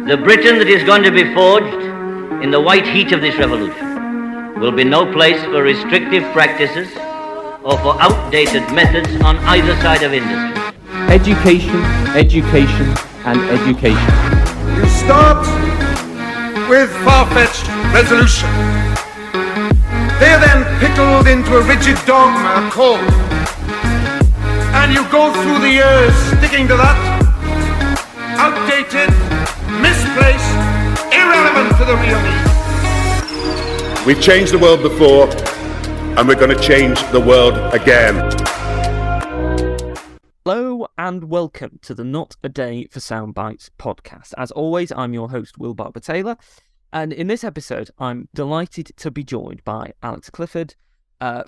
The Britain that is going to be forged in the white heat of this revolution will be no place for restrictive practices or for outdated methods on either side of industry. Education, education, and education. You start with far-fetched resolution. They are then pickled into a rigid dogma called. And you go through the years sticking to that. Outdated, misplaced, irrelevant to the real needs. We've changed the world before, and we're going to change the world again. Hello and welcome to the Not a Day for Soundbites podcast. As always, I'm your host, Will Barber-Taylor, and in this episode, I'm delighted to be joined by Alex Clifford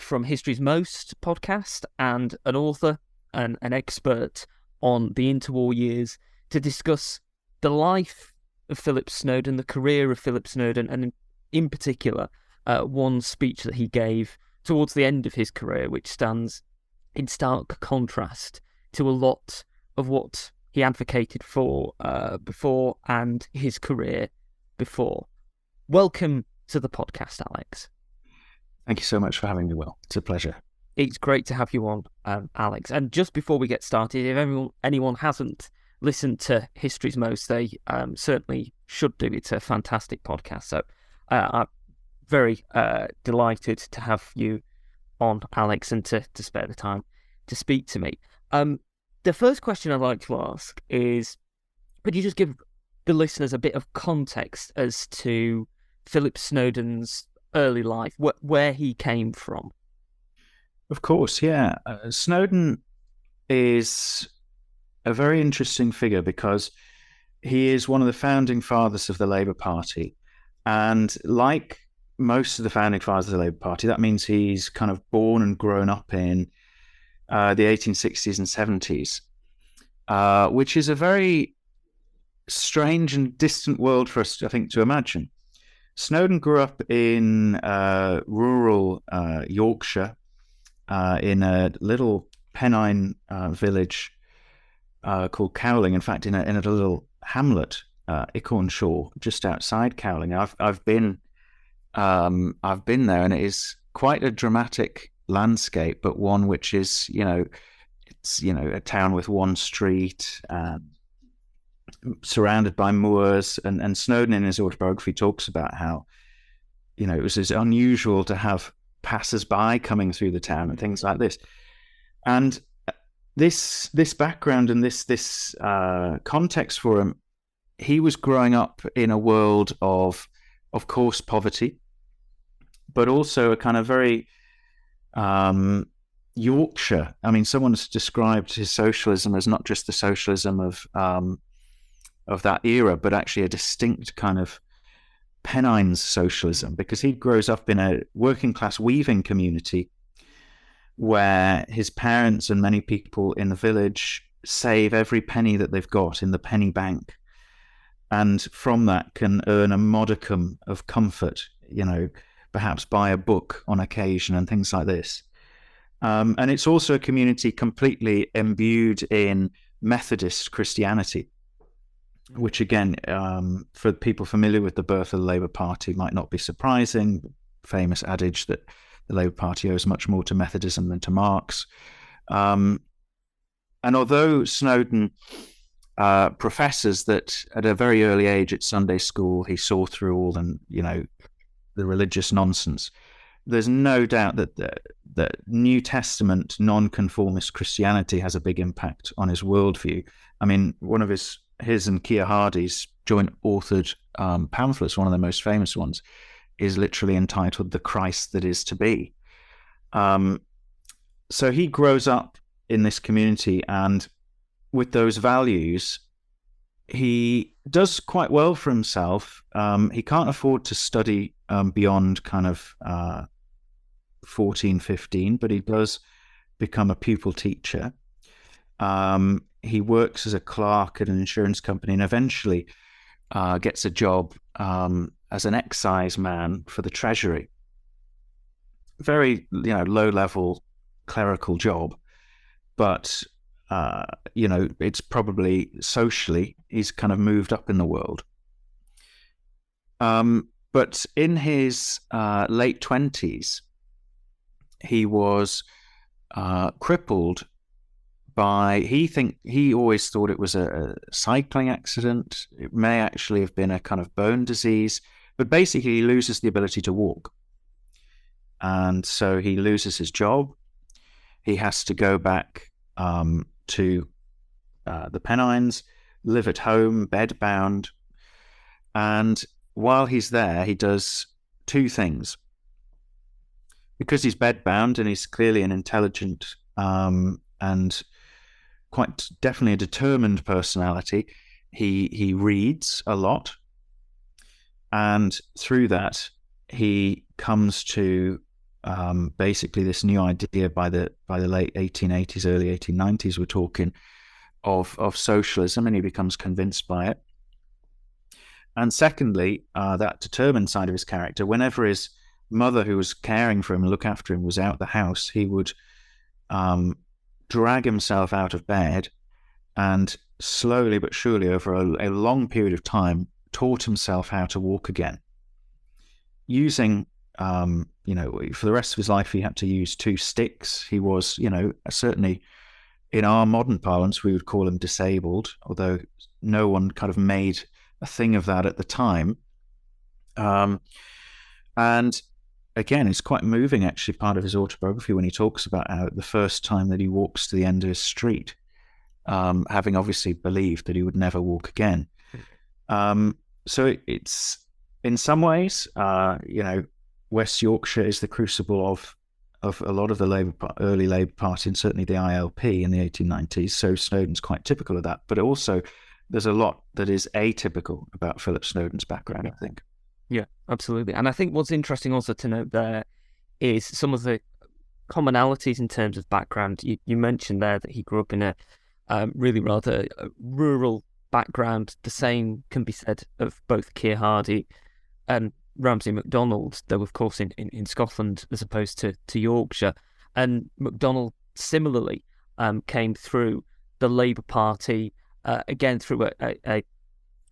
from History's Most podcast and an author and an expert on the interwar years to discuss the life of Philip Snowden, the career of Philip Snowden, and in particular, one speech that he gave towards the end of his career, which stands in stark contrast to a lot of what he advocated for before and his career before. Welcome to the podcast, Alex. Thank you so much for having me, Will. It's a pleasure. It's great to have you on, Alex. And just before we get started, if anyone hasn't listened to History's Most, they certainly should do. It's a fantastic podcast. So I'm very delighted to have you on, Alex, and to spare the time to speak to me. The first question I'd like to ask is, could you just give the listeners a bit of context as to Philip Snowden's early life, where he came from? Of course, yeah. Snowden is a very interesting figure because he is one of the founding fathers of the Labour Party. And like most of the founding fathers of the Labour Party, that means he's kind of born and grown up in the 1860s and 70s, which is a very strange and distant world for us, I think, to imagine. Snowden grew up in rural Yorkshire, in a little Pennine village called Cowling. In fact, in a little hamlet, Ickornshaw, just outside Cowling. I've been there, and it is quite a dramatic landscape, but one which is, it's a town with one street, surrounded by moors. And Snowden, in his autobiography, talks about how, it was as unusual to have passers-by coming through the town and things like this. And this background and this context for him, he was growing up in a world of course, poverty, but also a kind of very Yorkshire. I mean, someone's described his socialism as not just the socialism of that era, but actually a distinct kind of Pennines socialism, because he grows up in a working class weaving community where his parents and many people in the village save every penny that they've got in the penny bank, and from that can earn a modicum of comfort, perhaps buy a book on occasion and things like this. And it's also a community completely imbued in Methodist Christianity, which again, for people familiar with the birth of the Labour Party, might not be surprising. Famous adage that the Labour Party owes much more to Methodism than to Marx. And although Snowden professes that at a very early age at Sunday school, he saw through all the religious nonsense, there's no doubt that the New Testament non-conformist Christianity has a big impact on his worldview. I mean, one of his and Keir Hardie's joint authored pamphlets, one of the most famous ones, is literally entitled "The Christ That Is to Be." So he grows up in this community, and with those values, he does quite well for himself. He can't afford to study beyond kind of 14, 15, but he does become a pupil teacher. He works as a clerk at an insurance company and eventually gets a job as an excise man for the Treasury. Very, low-level clerical job, but it's probably socially he's kind of moved up in the world. But in his late 20s, he was crippled by, he always thought it was a cycling accident. It may actually have been a kind of bone disease, but basically he loses the ability to walk. And so he loses his job. He has to go back to the Pennines, live at home, bedbound. And while he's there, he does two things. Because he's bedbound and he's clearly an intelligent and quite definitely a determined personality, he reads a lot. And through that, he comes to basically this new idea by the late 1880s, early 1890s, we're talking of socialism, and he becomes convinced by it. And secondly, that determined side of his character, whenever his mother, who was caring for him and look after him, was out the house, he would drag himself out of bed and slowly but surely over a long period of time taught himself how to walk again. Using, for the rest of his life, he had to use two sticks. He was, certainly in our modern parlance, we would call him disabled, although no one kind of made a thing of that at the time. And again, it's quite moving, actually, part of his autobiography when he talks about how the first time that he walks to the end of his street, having obviously believed that he would never walk again. So it's, in some ways, West Yorkshire is the crucible of a lot of the early Labour Party, and certainly the ILP in the 1890s. So Snowden's quite typical of that. But also, there's a lot that is atypical about Philip Snowden's background, I think. Yeah, absolutely. And I think what's interesting also to note there is some of the commonalities in terms of background. You mentioned there that he grew up in a really rather rural background. The same can be said of both Keir Hardie and Ramsay MacDonald, though of course in Scotland as opposed to Yorkshire. And MacDonald similarly came through the Labour Party, again through a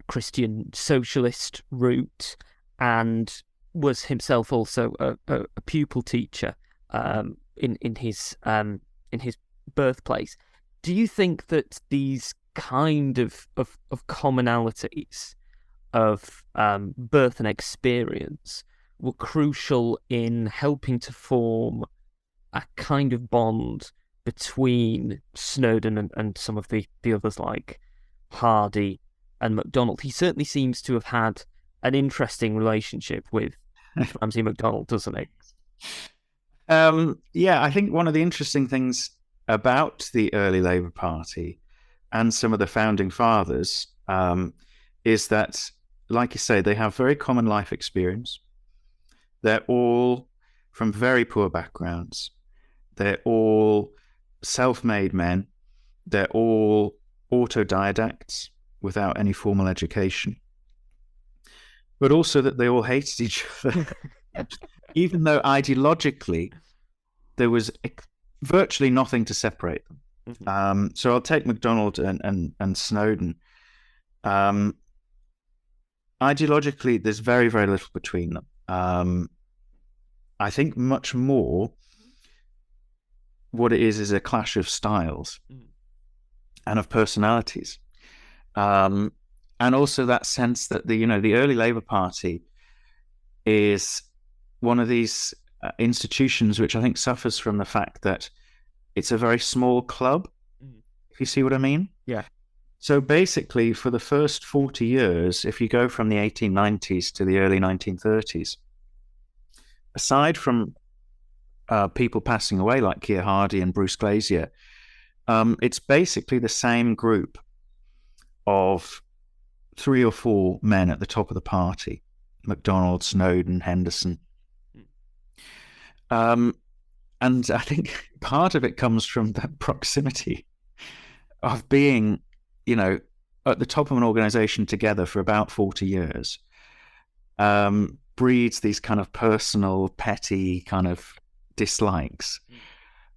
Christian socialist route, and was himself also a pupil teacher in his birthplace. Do you think that these kind of commonalities of birth and experience were crucial in helping to form a kind of bond between Snowden and some of the others like Hardie and MacDonald? He certainly seems to have had an interesting relationship with Ramsay MacDonald, doesn't he? Yeah, I think one of the interesting things about the early Labour Party and some of the founding fathers is that, like you say, they have very common life experience. They're all from very poor backgrounds. They're all self-made men. They're all autodidacts without any formal education. But also that they all hated each other, even though ideologically there was virtually nothing to separate them. Mm-hmm. So I'll take MacDonald and Snowden. Ideologically, there's very, very little between them. I think much more what it is a clash of styles and of personalities. And also that sense that the early Labour Party is one of these institutions which I think suffers from the fact that it's a very small club, if you see what I mean. Yeah. So basically, for the first 40 years, if you go from the 1890s to the early 1930s, aside from people passing away like Keir Hardie and Bruce Glazier, it's basically the same group of 3 or 4 men at the top of the party: MacDonald, Snowden, Henderson. And I think part of it comes from that proximity of being, at the top of an organization together for about 40 years, breeds these kind of personal, petty kind of dislikes.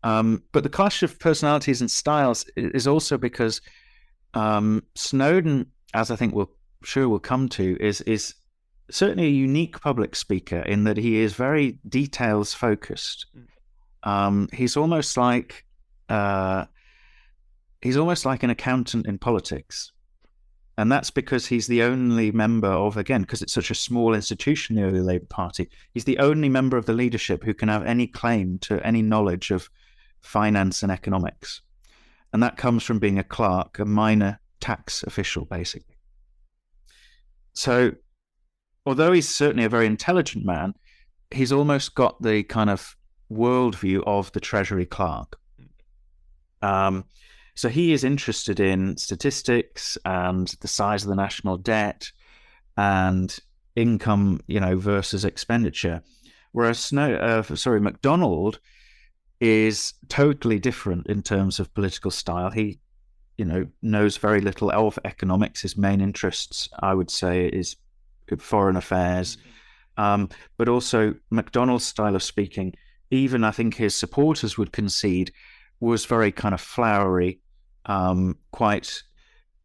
But the clash of personalities and styles is also because Snowden, as I think we'll come to, is certainly a unique public speaker in that he is very details focused. He's almost like an accountant in politics. And that's because he's the only member of, again, because it's such a small institution, the early Labour Party, he's the only member of the leadership who can have any claim to any knowledge of finance and economics. And that comes from being a clerk, a minor tax official, basically. So, although he's certainly a very intelligent man, he's almost got the kind of worldview of the Treasury clerk. So he is interested in statistics and the size of the national debt and income, versus expenditure. Whereas MacDonald is totally different in terms of political style. He, knows very little of economics. His main interests, I would say, is foreign affairs. But also MacDonald's style of speaking, even I think his supporters would concede, was very kind of flowery, quite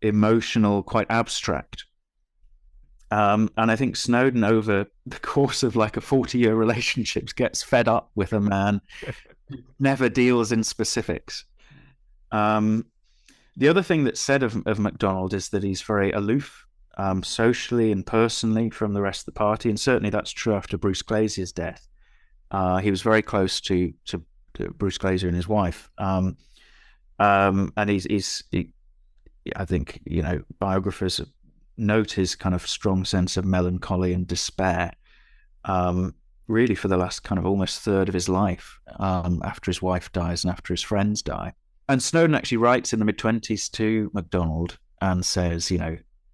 emotional, quite abstract. And I think Snowden, over the course of like a 40-year relationship, gets fed up with a man who never deals in specifics. The other thing that's said of MacDonald is that he's very aloof, socially and personally, from the rest of the party, and certainly that's true after Bruce Glazier's death. He was very close to Bruce Glazier and his wife, and I think biographers note his kind of strong sense of melancholy and despair, really for the last kind of almost third of his life, after his wife dies and after his friends die. And Snowden actually writes in the mid-20s to MacDonald and says,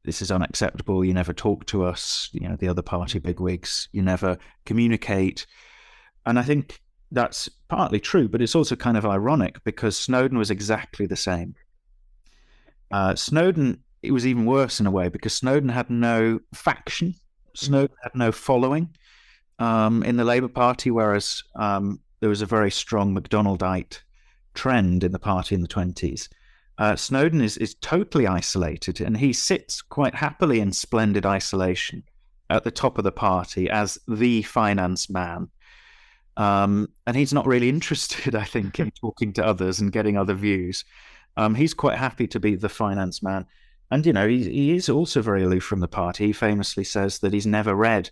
this is unacceptable. You never talk to us, the other party bigwigs. You never communicate. And I think that's partly true, but it's also kind of ironic because Snowden was exactly the same. Snowden, it was even worse in a way because Snowden had no faction. Snowden had no following in the Labour Party, whereas there was a very strong MacDonaldite trend in the party in the 20s. Snowden is totally isolated, and he sits quite happily in splendid isolation at the top of the party as the finance man. And he's not really interested, I think, in talking to others and getting other views. He's quite happy to be the finance man. And, he is also very aloof from the party. He famously says that he's never read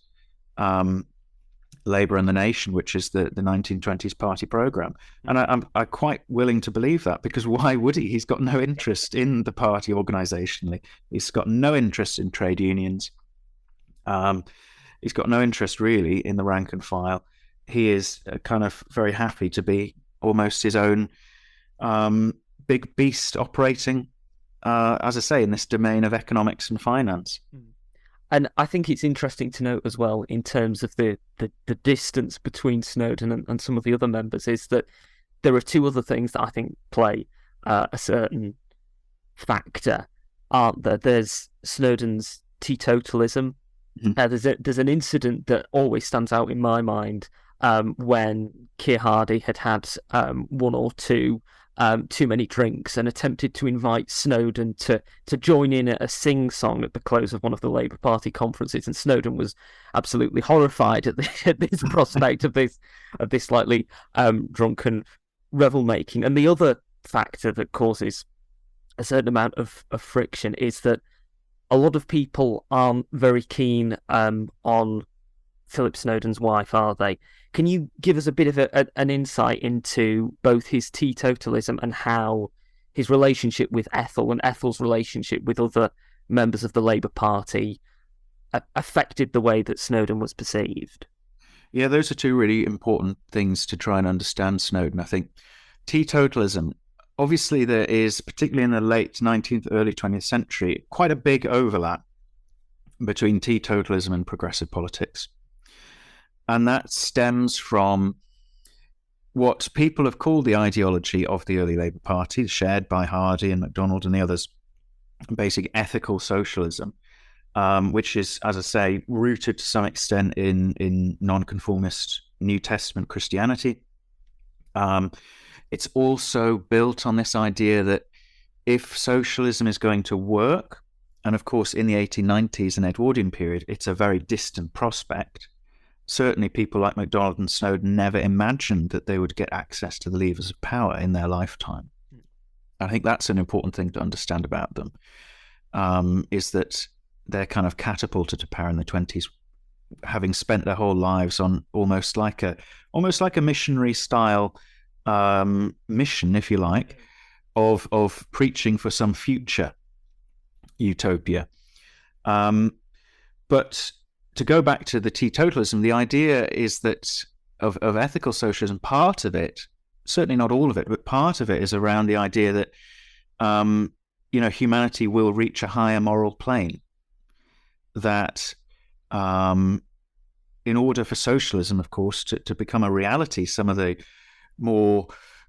Labour and the Nation, which is the 1920s party programme. And I'm quite willing to believe that, because why would he? He's got no interest in the party organisationally. He's got no interest in trade unions. He's got no interest really in the rank and file. He is kind of very happy to be almost his own big beast operating, as I say, in this domain of economics and finance. And I think it's interesting to note as well, in terms of the distance between Snowden and some of the other members, is that there are two other things that I think play a certain factor, aren't there? There's Snowden's teetotalism. There's an incident that always stands out in my mind when Keir Hardie had one or two too many drinks and attempted to invite Snowden to join in a sing-song at the close of one of the Labour Party conferences, and Snowden was absolutely horrified at this prospect of this slightly drunken revel-making. And the other factor that causes a certain amount of friction is that a lot of people aren't very keen on Philip Snowden's wife, are they? Can you give us a bit of an insight into both his teetotalism and how his relationship with Ethel and Ethel's relationship with other members of the Labour Party affected the way that Snowden was perceived? Yeah, those are two really important things to try and understand Snowden, I think. Teetotalism, obviously there is, particularly in the late 19th, early 20th century, quite a big overlap between teetotalism and progressive politics. And that stems from what people have called the ideology of the early Labour Party, shared by Hardie and MacDonald and the others, basic ethical socialism, which is, as I say, rooted to some extent in nonconformist New Testament Christianity. It's also built on this idea that if socialism is going to work, and of course in the 1890s and Edwardian period, it's a very distant prospect. Certainly people like MacDonald and Snowden never imagined that they would get access to the levers of power in their lifetime. I think that's an important thing to understand about them, is that they're kind of catapulted to power in the 20s, having spent their whole lives on almost like a missionary style mission, if you like, of preaching for some future utopia. But to go back to the teetotalism, the idea is that of ethical socialism, part of it, certainly not all of it, but part of it is around the idea that humanity will reach a higher moral plane. That in order for socialism, of course, to become a reality, some of the more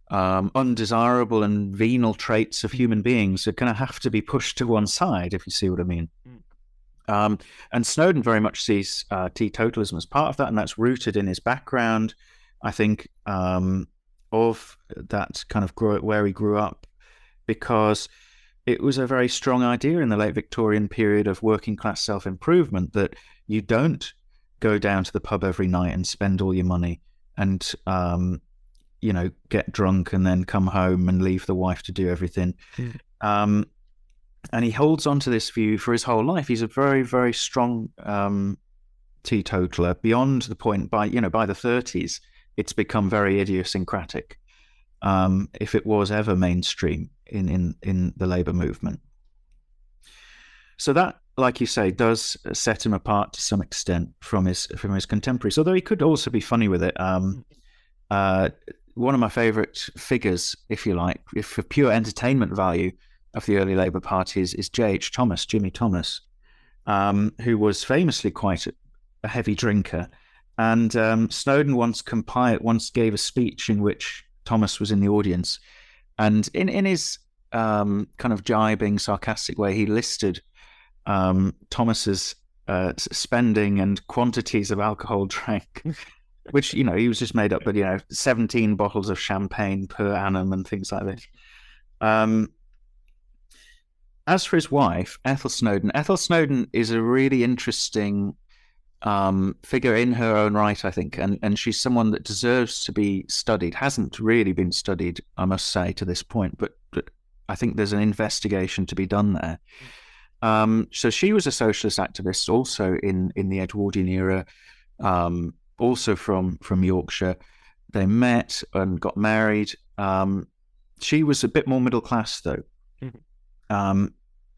undesirable and venal traits of human beings are going to have to be pushed to one side, if you see what I mean. And Snowden very much sees teetotalism as part of that, and that's rooted in his background, I think, of that kind of where he grew up, because it was a very strong idea in the late Victorian period of working class self-improvement that you don't go down to the pub every night and spend all your money and get drunk and then come home and leave the wife to do everything. And he holds on to this view for his whole life. He's a very, very strong teetotaler, beyond the point by the 30s, it's become very idiosyncratic, if it was ever mainstream in the labour movement. So that, like you say, does set him apart to some extent from his contemporaries, although he could also be funny with it. One of my favourite figures, if you like, if for pure entertainment value, of the early Labour Party is J.H. Thomas, Jimmy Thomas, who was famously quite a heavy drinker. And Snowden once gave a speech in which Thomas was in the audience. And in his kind of jibing, sarcastic way, he listed Thomas's spending and quantities of alcohol drank, which, he was just made up, but, 17 bottles of champagne per annum and things like this. As for his wife, Ethel Snowden is a really interesting figure in her own right, I think, and she's someone that deserves to be studied. Hasn't really been studied, I must say, to this point, but I think there's an investigation to be done there. So she was a socialist activist, also in the Edwardian era, also from Yorkshire. They met and got married. She was a bit more middle class, though.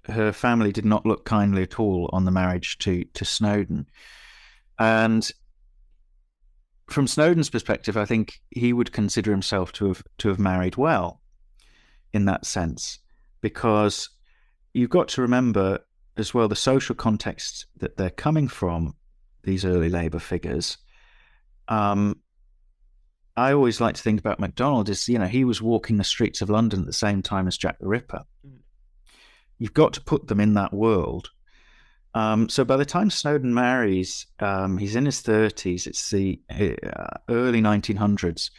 Her family did not look kindly at all on the marriage to Snowden. And from Snowden's perspective, I think he would consider himself to have married well in that sense, because you've got to remember as well the social context that they're coming from, these early Labour figures. I always like to think about MacDonald as, he was walking the streets of London at the same time as Jack the Ripper. You've got to put them in that world. So by the time Snowden marries, he's in his 30s. It's the early 1900s.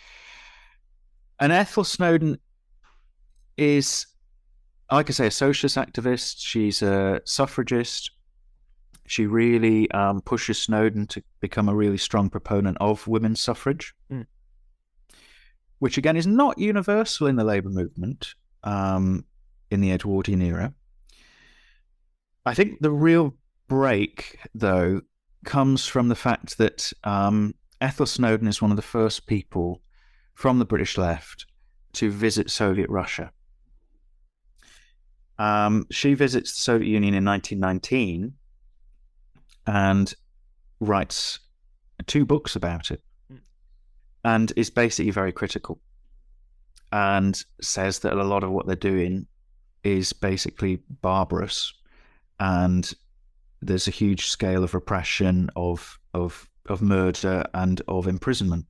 And Ethel Snowden is, like I say, a socialist activist. She's a suffragist. She really pushes Snowden to become a really strong proponent of women's suffrage, which again is not universal in the labour movement in the Edwardian era. I think the real break, though, comes from the fact that Ethel Snowden is one of the first people from the British left to visit Soviet Russia. She visits the Soviet Union in 1919 and writes 2 books about it, and is basically very critical and says that a lot of what they're doing is basically barbarous, and there's a huge scale of repression, of murder and of imprisonment.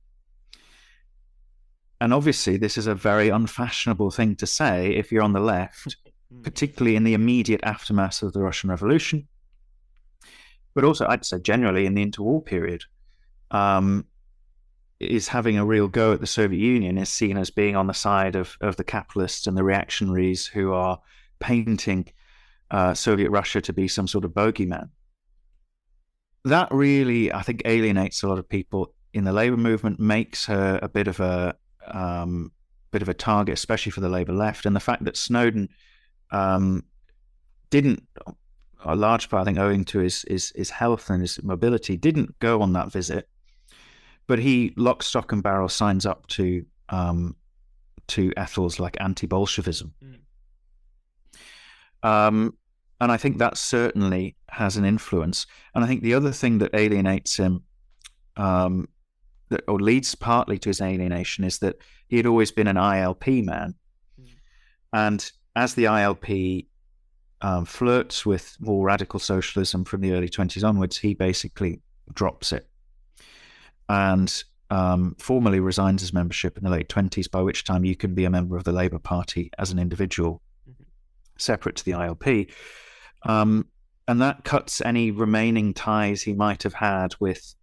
And obviously this is a very unfashionable thing to say if you're on the left, particularly in the immediate aftermath of the Russian Revolution, but also I'd say generally in the interwar period. is having a real go at the Soviet Union is seen as being on the side of the capitalists and the reactionaries who are painting Soviet Russia to be some sort of bogeyman. That really, I think, alienates a lot of people in the Labour movement, makes her a bit of a target, especially for the Labour left. And the fact that Snowden didn't, a large part, I think, owing to his health and his mobility, didn't go on that visit, but he lock, stock, and barrel signs up to ethos like anti-Bolshevism. And I think that certainly has an influence. And I think the other thing that alienates him, or leads partly to his alienation, is that he had always been an ILP man. And as the ILP flirts with more radical socialism from the early 20s onwards, he basically drops it and formally resigns his membership in the late 20s, by which time you can be a member of the Labour Party as an individual, separate to the ILP. And that cuts any remaining ties he might have had with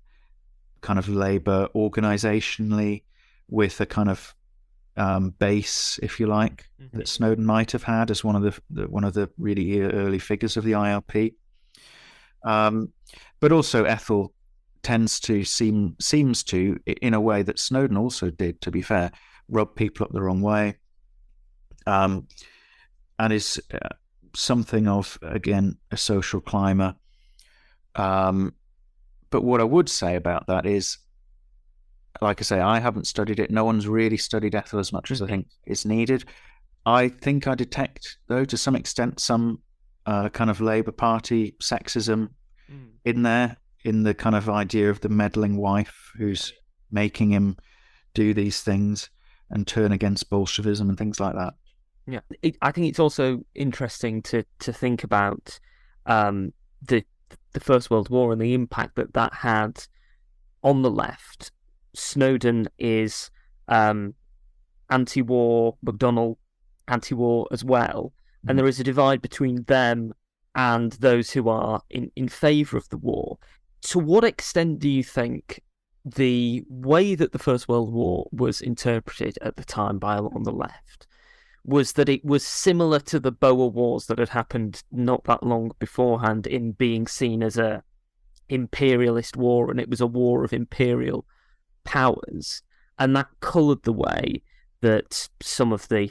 kind of Labour organisationally, with a kind of base, if you like, that Snowden might have had as one of the really early figures of the ILP. But also Ethel seems to, in a way that Snowden also did, to be fair, rub people up the wrong way, and is something of, again, a social climber. But what I would say about that is, like I say, I haven't studied it. No one's really studied Ethel as much as I think is needed. I think I detect, though, to some extent, some kind of Labour Party sexism in there, in the kind of idea of the meddling wife who's making him do these things and turn against Bolshevism and things like that. Yeah, I think it's also interesting to think about the First World War and the impact that had on the left. Snowden is anti-war, McDonnell anti-war as well, and there is a divide between them and those who are in favour of the war. To what extent do you think the way that the First World War was interpreted at the time by a lot on the left was that it was similar to the Boer Wars that had happened not that long beforehand, in being seen as a imperialist war, and it was a war of imperial powers, and that coloured the way that some of the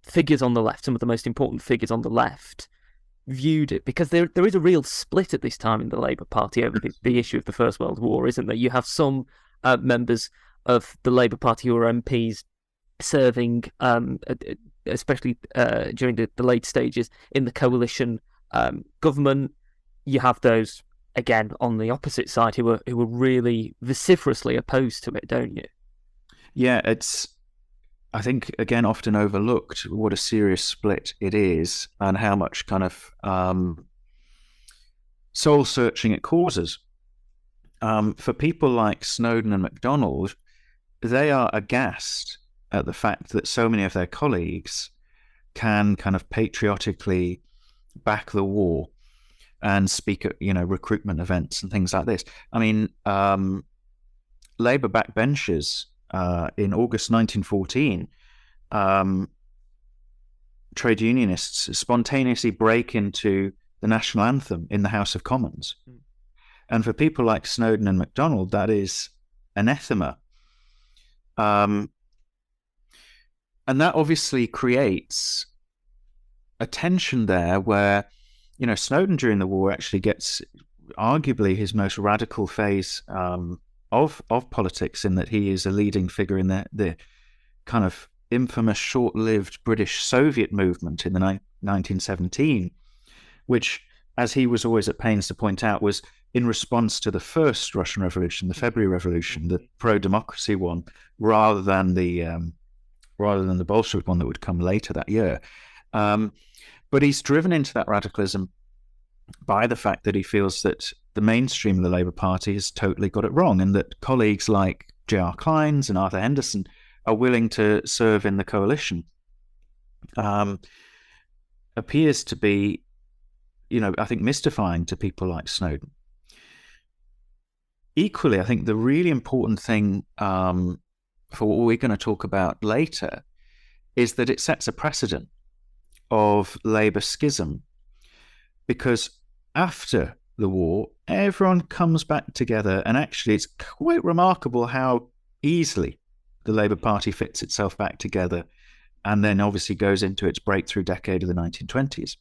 figures on the left, some of the most important figures on the left, viewed it, because there is a real split at this time in the Labour Party over the issue of the First World War, isn't there? You have some members of the Labour Party who are MPs serving, especially during the late stages, in the coalition government. You have those, again, on the opposite side, who were really vociferously opposed to it, don't you? Yeah, it's, I think, again, often overlooked what a serious split it is, and how much kind of soul searching it causes. For people like Snowden and McDonnell, they are aghast at the fact that so many of their colleagues can kind of patriotically back the war and speak at, recruitment events and things like this. I mean, Labour backbenchers in August 1914, trade unionists spontaneously break into the national anthem in the House of Commons. And for people like Snowden and McDonnell, that is anathema. And that obviously creates a tension there where, Snowden during the war actually gets arguably his most radical phase of politics, in that he is a leading figure in the kind of infamous short-lived British-Soviet movement in the 1917, which, as he was always at pains to point out, was in response to the first Russian Revolution, the February Revolution, the pro-democracy one, rather than the Bolshevik one that would come later that year. But he's driven into that radicalism by the fact that he feels that the mainstream of the Labour Party has totally got it wrong, and that colleagues like J.R. Clines and Arthur Henderson are willing to serve in the coalition. Appears to be, I think, mystifying to people like Snowden. equally, I think the really important thing for what we're going to talk about later is that it sets a precedent of Labour schism, because after the war, everyone comes back together, and actually it's quite remarkable how easily the Labour Party fits itself back together, and then obviously goes into its breakthrough decade of the 1920s.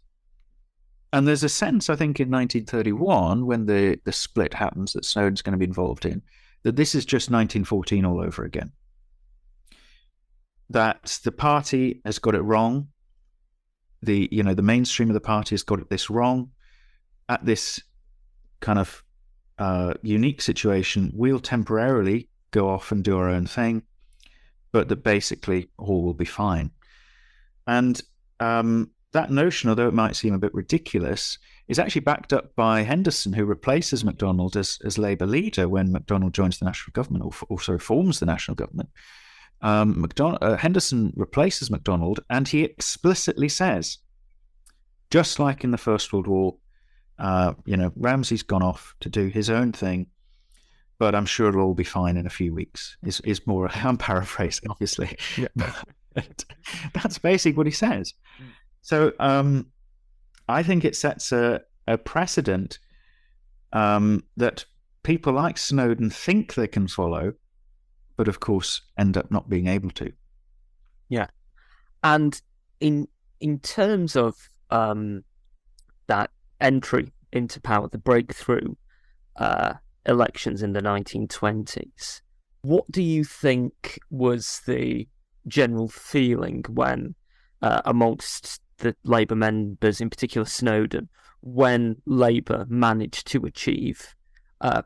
And there's a sense, I think, in 1931, when the split happens that Snowden's going to be involved in, that this is just 1914 all over again. That the party has got it wrong. The mainstream of the party has got this wrong. At this kind of unique situation, we'll temporarily go off and do our own thing, but that basically all will be fine. And that notion, although it might seem a bit ridiculous, is actually backed up by Henderson, who replaces MacDonald as Labour leader when MacDonald joins the national government, or also forms the national government. Henderson replaces MacDonald, and he explicitly says, just like in the First World War, Ramsay's gone off to do his own thing, but I'm sure it'll all be fine in a few weeks. Is more, I'm paraphrasing, obviously. Yeah. But that's basically what he says. So I think it sets a precedent that people like Snowden think they can follow, but of course end up not being able to. Yeah. And in terms of that entry into power, the breakthrough elections in the 1920s, what do you think was the general feeling when amongst the Labour members, in particular Snowden, when Labour managed to achieve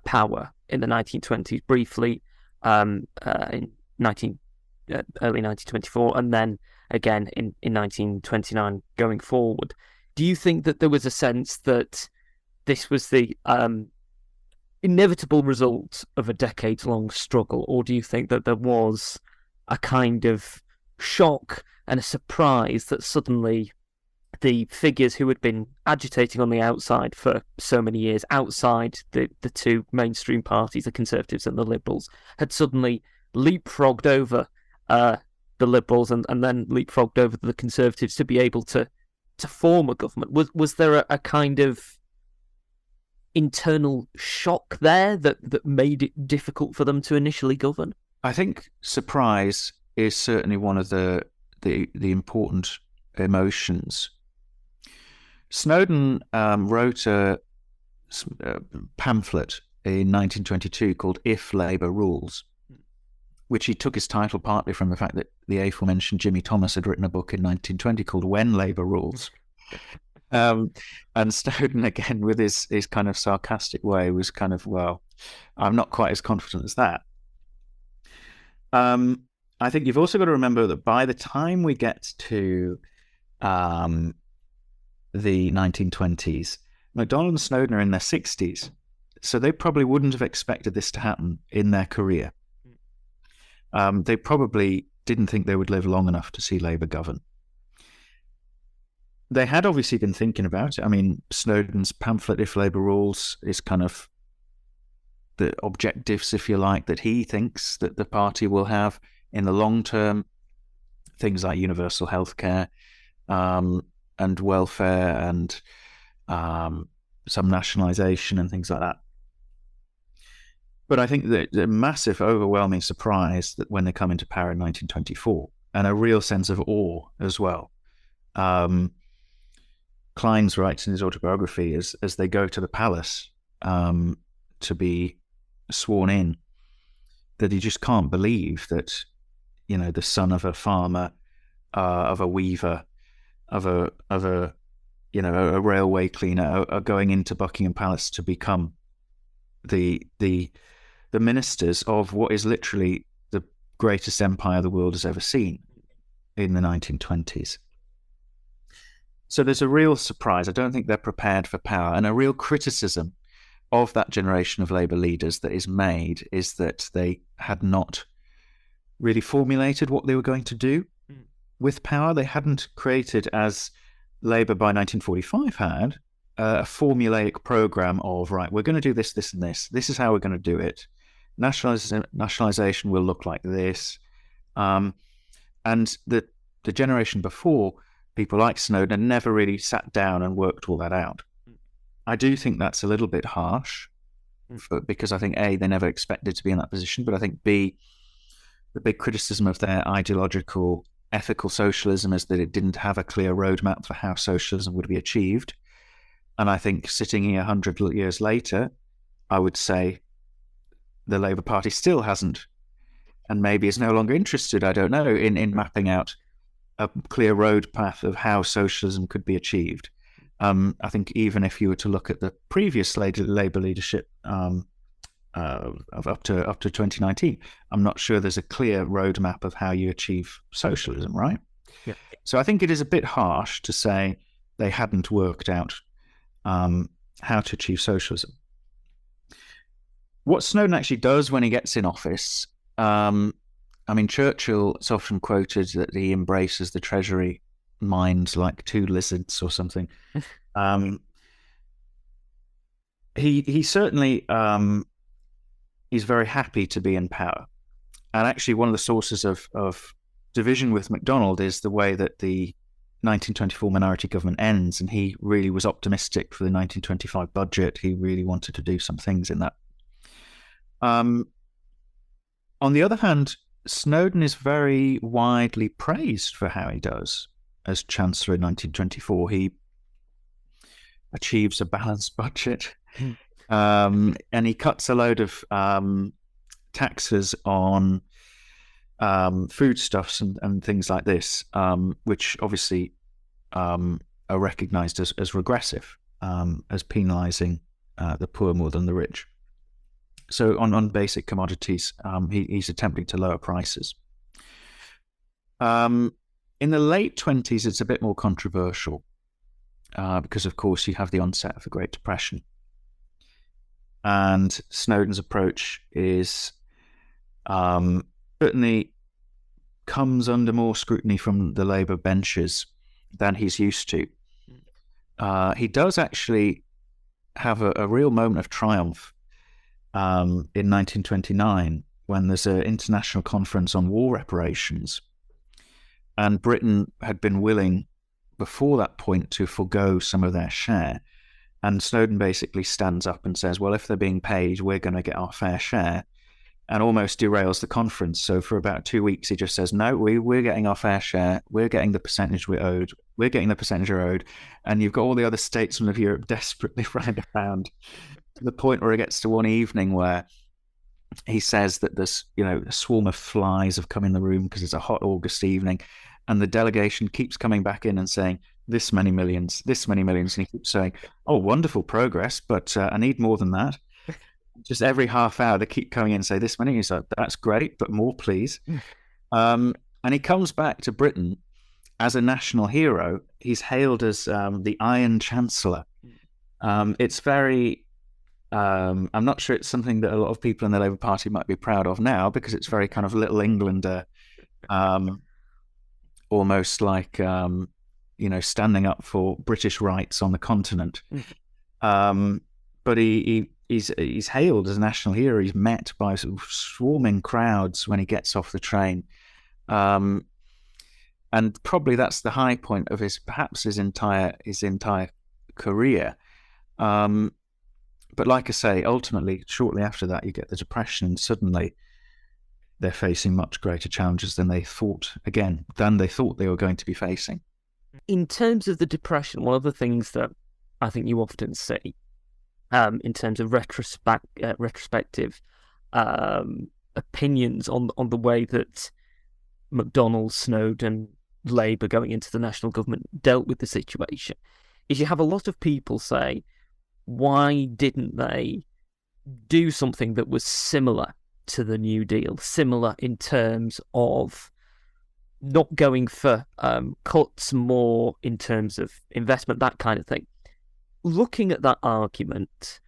power in the 1920s briefly, in early 1924, and then again in 1929 going forward? Do you think that there was a sense that this was the inevitable result of a decades-long struggle, or do you think that there was a kind of shock and a surprise that suddenly the figures who had been agitating on the outside for so many years, outside the two mainstream parties, the Conservatives and the Liberals, had suddenly leapfrogged over the Liberals and then leapfrogged over the Conservatives to be able to form a government? Was there a kind of internal shock there that made it difficult for them to initially govern? I think surprise is certainly one of the important emotions. Snowden wrote a pamphlet in 1922 called "If Labour Rules," which he took his title partly from the fact that the aforementioned Jimmy Thomas had written a book in 1920 called "When Labour Rules." And Snowden, again, with his kind of sarcastic way, was kind of, well, I'm not quite as confident as that. I think you've also got to remember that by the time we get to the 1920s, MacDonald and Snowden are in their 60s, so they probably wouldn't have expected this to happen in their career. They probably didn't think they would live long enough to see Labour govern. They had obviously been thinking about it. I mean, Snowden's pamphlet, If Labour Rules, is kind of the objectives, if you like, that he thinks that the party will have in the long term, things like universal healthcare and welfare and some nationalisation and things like that. But I think that the massive, overwhelming surprise that when they come into power in 1924, and a real sense of awe as well. Clines writes in his autobiography as they go to the palace to be sworn in, that he just can't believe that, the son of a farmer, of a weaver, of a railway cleaner are going into Buckingham Palace to become the ministers of what is literally the greatest empire the world has ever seen in the 1920s. So there's a real surprise. I don't think they're prepared for power, and a real criticism of that generation of Labour leaders that is made is that they had not really formulated what they were going to do with power. They hadn't created, as Labour by 1945 had, a formulaic program of, right, we're going to do this, this, and this. This is how we're going to do it. Nationalization will look like this. And the generation before, people like Snowden, never really sat down and worked all that out. I do think that's a little bit harsh, because I think, A, they never expected to be in that position, but I think, B, the big criticism of their ideological, ethical socialism is that it didn't have a clear roadmap for how socialism would be achieved. And I think sitting here 100 years later, I would say the Labour Party still hasn't, and maybe is no longer interested, I don't know, in mapping out a clear road path of how socialism could be achieved. I think even if you were to look at the previous Labour leadership of up to 2019, I'm not sure there's a clear roadmap of how you achieve socialism, right? Yeah. So I think it is a bit harsh to say they hadn't worked out how to achieve socialism. What Snowden actually does when he gets in office, Churchill is often quoted that he embraces the Treasury mind like two lizards or something. He certainly is very happy to be in power. And actually one of the sources of division with MacDonald is the way that the 1924 minority government ends, and he really was optimistic for the 1925 budget. He really wanted to do some things in that. On the other hand, Snowden is very widely praised for how he does as Chancellor in 1924. He achieves a balanced budget, and he cuts a load of taxes on foodstuffs and things like this, which obviously are recognised as regressive, as penalising the poor more than the rich. So on basic commodities, he's attempting to lower prices. In the late 1920s, it's a bit more controversial because, of course, you have the onset of the Great Depression. And Snowden's approach is certainly comes under more scrutiny from the Labour benches than he's used to. He does actually have a real moment of triumph in 1929 when there's an international conference on war reparations, and Britain had been willing before that point to forgo some of their share, and Snowden basically stands up and says, well, if they're being paid, we're going to get our fair share, and almost derails the conference. So for about 2 weeks he just says, no, we're getting our fair share, we're getting the percentage we're owed, and you've got all the other statesmen of Europe desperately running around, to the point where it gets to one evening where he says that there's, a swarm of flies have come in the room because it's a hot August evening, and the delegation keeps coming back in and saying, this many millions, and he keeps saying, oh, wonderful progress, but I need more than that. Just every half hour they keep coming in and say, this many. He's like, that's great, but more, please. And he comes back to Britain as a national hero. He's hailed as the Iron Chancellor. It's very... I'm not sure it's something that a lot of people in the Labour Party might be proud of now, because it's very kind of Little Englander, almost like, standing up for British rights on the continent. But he's hailed as a national hero. He's met by sort of swarming crowds when he gets off the train. And probably that's the high point of his entire career. But like I say, ultimately, shortly after that, you get the Depression, and suddenly they're facing much greater challenges than they thought they were going to be facing. In terms of the Depression, one of the things that I think you often see in terms of retrospective opinions on the way that MacDonald, Snowden, Labour going into the national government dealt with the situation, is you have a lot of people say, why didn't they do something that was similar to the New Deal, similar in terms of not going for cuts, more in terms of investment, that kind of thing. Looking at that argument,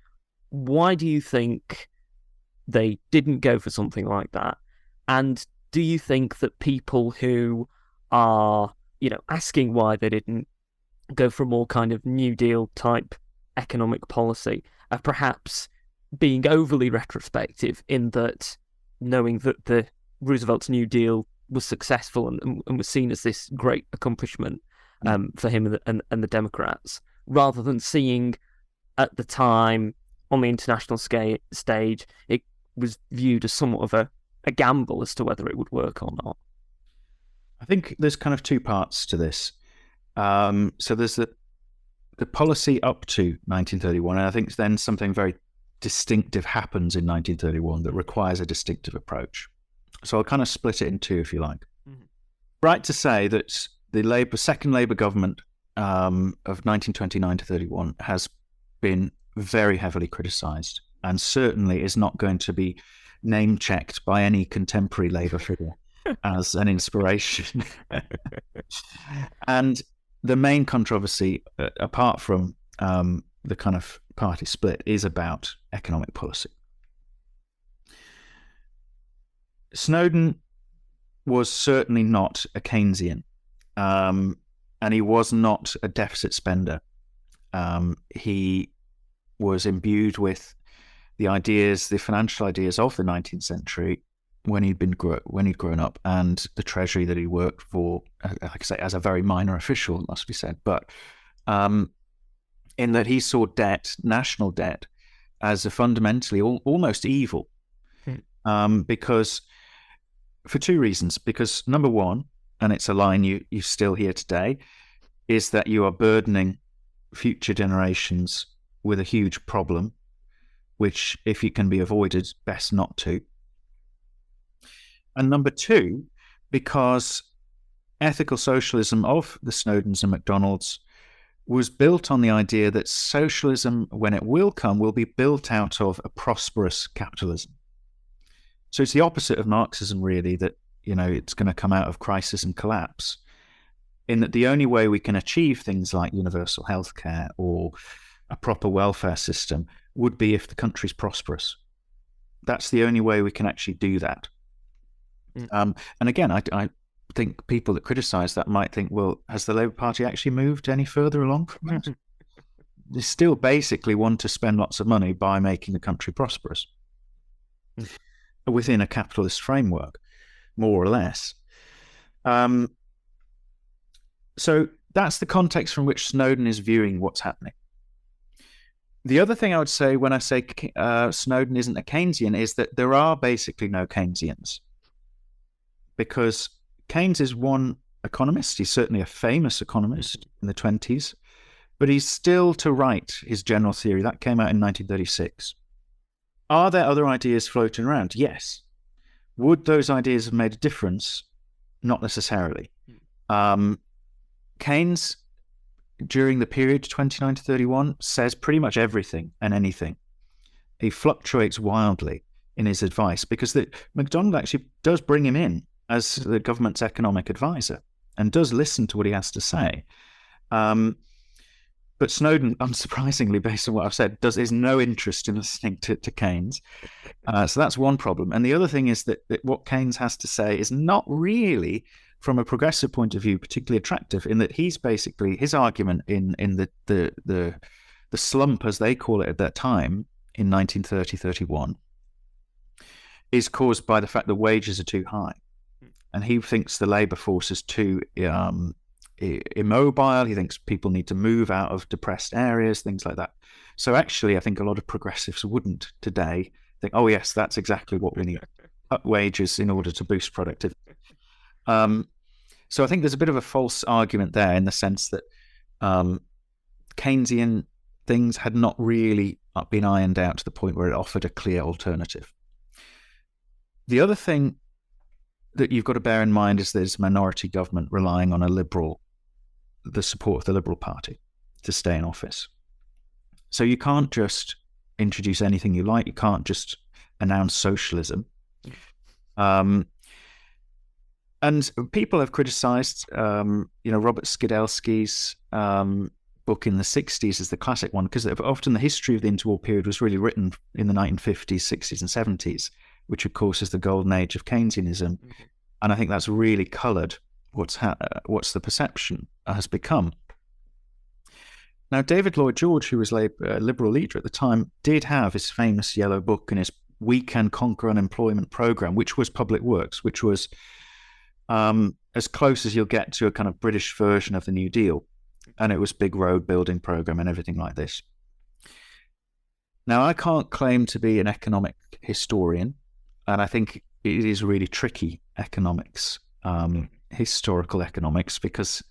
why do you think they didn't go for something like that? And do you think that people who are, asking why they didn't go for a more kind of New Deal type economic policy, of perhaps being overly retrospective in that, knowing that the Roosevelt's New Deal was successful and was seen as this great accomplishment for him and the Democrats, rather than seeing at the time on the international stage, it was viewed as somewhat of a gamble as to whether it would work or not. I think there's kind of two parts to this. So there's the policy up to 1931, and I think then something very distinctive happens in 1931 that requires a distinctive approach. So I'll kind of split it in two, if you like. Mm-hmm. Right to say that the second Labour government of 1929 to 31 has been very heavily criticised, and certainly is not going to be name-checked by any contemporary Labour figure as an inspiration. And the main controversy, apart from the kind of party split, is about economic policy. Snowden was certainly not a Keynesian, and he was not a deficit spender. He was imbued with the financial ideas of the 19th century when he'd grown up, and the Treasury that he worked for, like I say, as a very minor official, it must be said, but in that he saw national debt, as a fundamentally almost evil, because for two reasons. Because number one, and it's a line you still hear today, is that you are burdening future generations with a huge problem, which, if it can be avoided, best not to. And number two, because ethical socialism of the Snowdens and McDonalds was built on the idea that socialism, when it will come, will be built out of a prosperous capitalism. So it's the opposite of Marxism, really, that, it's going to come out of crisis and collapse, in that the only way we can achieve things like universal healthcare or a proper welfare system would be if the country's prosperous. That's the only way we can actually do that. And again, I think people that criticise that might think, well, has the Labour Party actually moved any further along from that? They still basically want to spend lots of money by making the country prosperous within a capitalist framework, more or less. So that's the context from which Snowden is viewing what's happening. The other thing I would say when I say Snowden isn't a Keynesian is that there are basically no Keynesians, because Keynes is one economist. He's certainly a famous economist in the 1920s, but he's still to write his general theory. That came out in 1936. Are there other ideas floating around? Yes. Would those ideas have made a difference? Not necessarily. Keynes, during the period 29 to 31, says pretty much everything and anything. He fluctuates wildly in his advice, because MacDonald actually does bring him in as the government's economic advisor and does listen to what he has to say. But Snowden, unsurprisingly, based on what I've said, is no interest in listening to Keynes. So that's one problem. And the other thing is that what Keynes has to say is not really, from a progressive point of view, particularly attractive, in that he's basically, his argument in the slump, as they call it at that time, in 1930-31, is caused by the fact that wages are too high. And he thinks the labour force is too immobile. He thinks people need to move out of depressed areas, things like that. So actually, I think a lot of progressives wouldn't today think, oh yes, that's exactly what we need, up wages in order to boost productivity. So I think there's a bit of a false argument there, in the sense that Keynesian things had not really been ironed out to the point where it offered a clear alternative. The other thing that you've got to bear in mind is there's minority government relying on the support of the Liberal Party to stay in office. So you can't just introduce anything you like. You can't just announce socialism. And people have criticised, Robert Skidelsky's book in the 60s is the classic one, because often the history of the interwar period was really written in the 1950s, 60s and 70s, which of course is the golden age of Keynesianism. Mm-hmm. And I think that's really coloured what's the perception has become. Now, David Lloyd George, who was a Liberal leader at the time, did have his famous yellow book and his We Can Conquer Unemployment program, which was public works, which was as close as you'll get to a kind of British version of the New Deal. And it was big road building program and everything like this. Now, I can't claim to be an economic historian, and I think it is really tricky economics, historical economics, because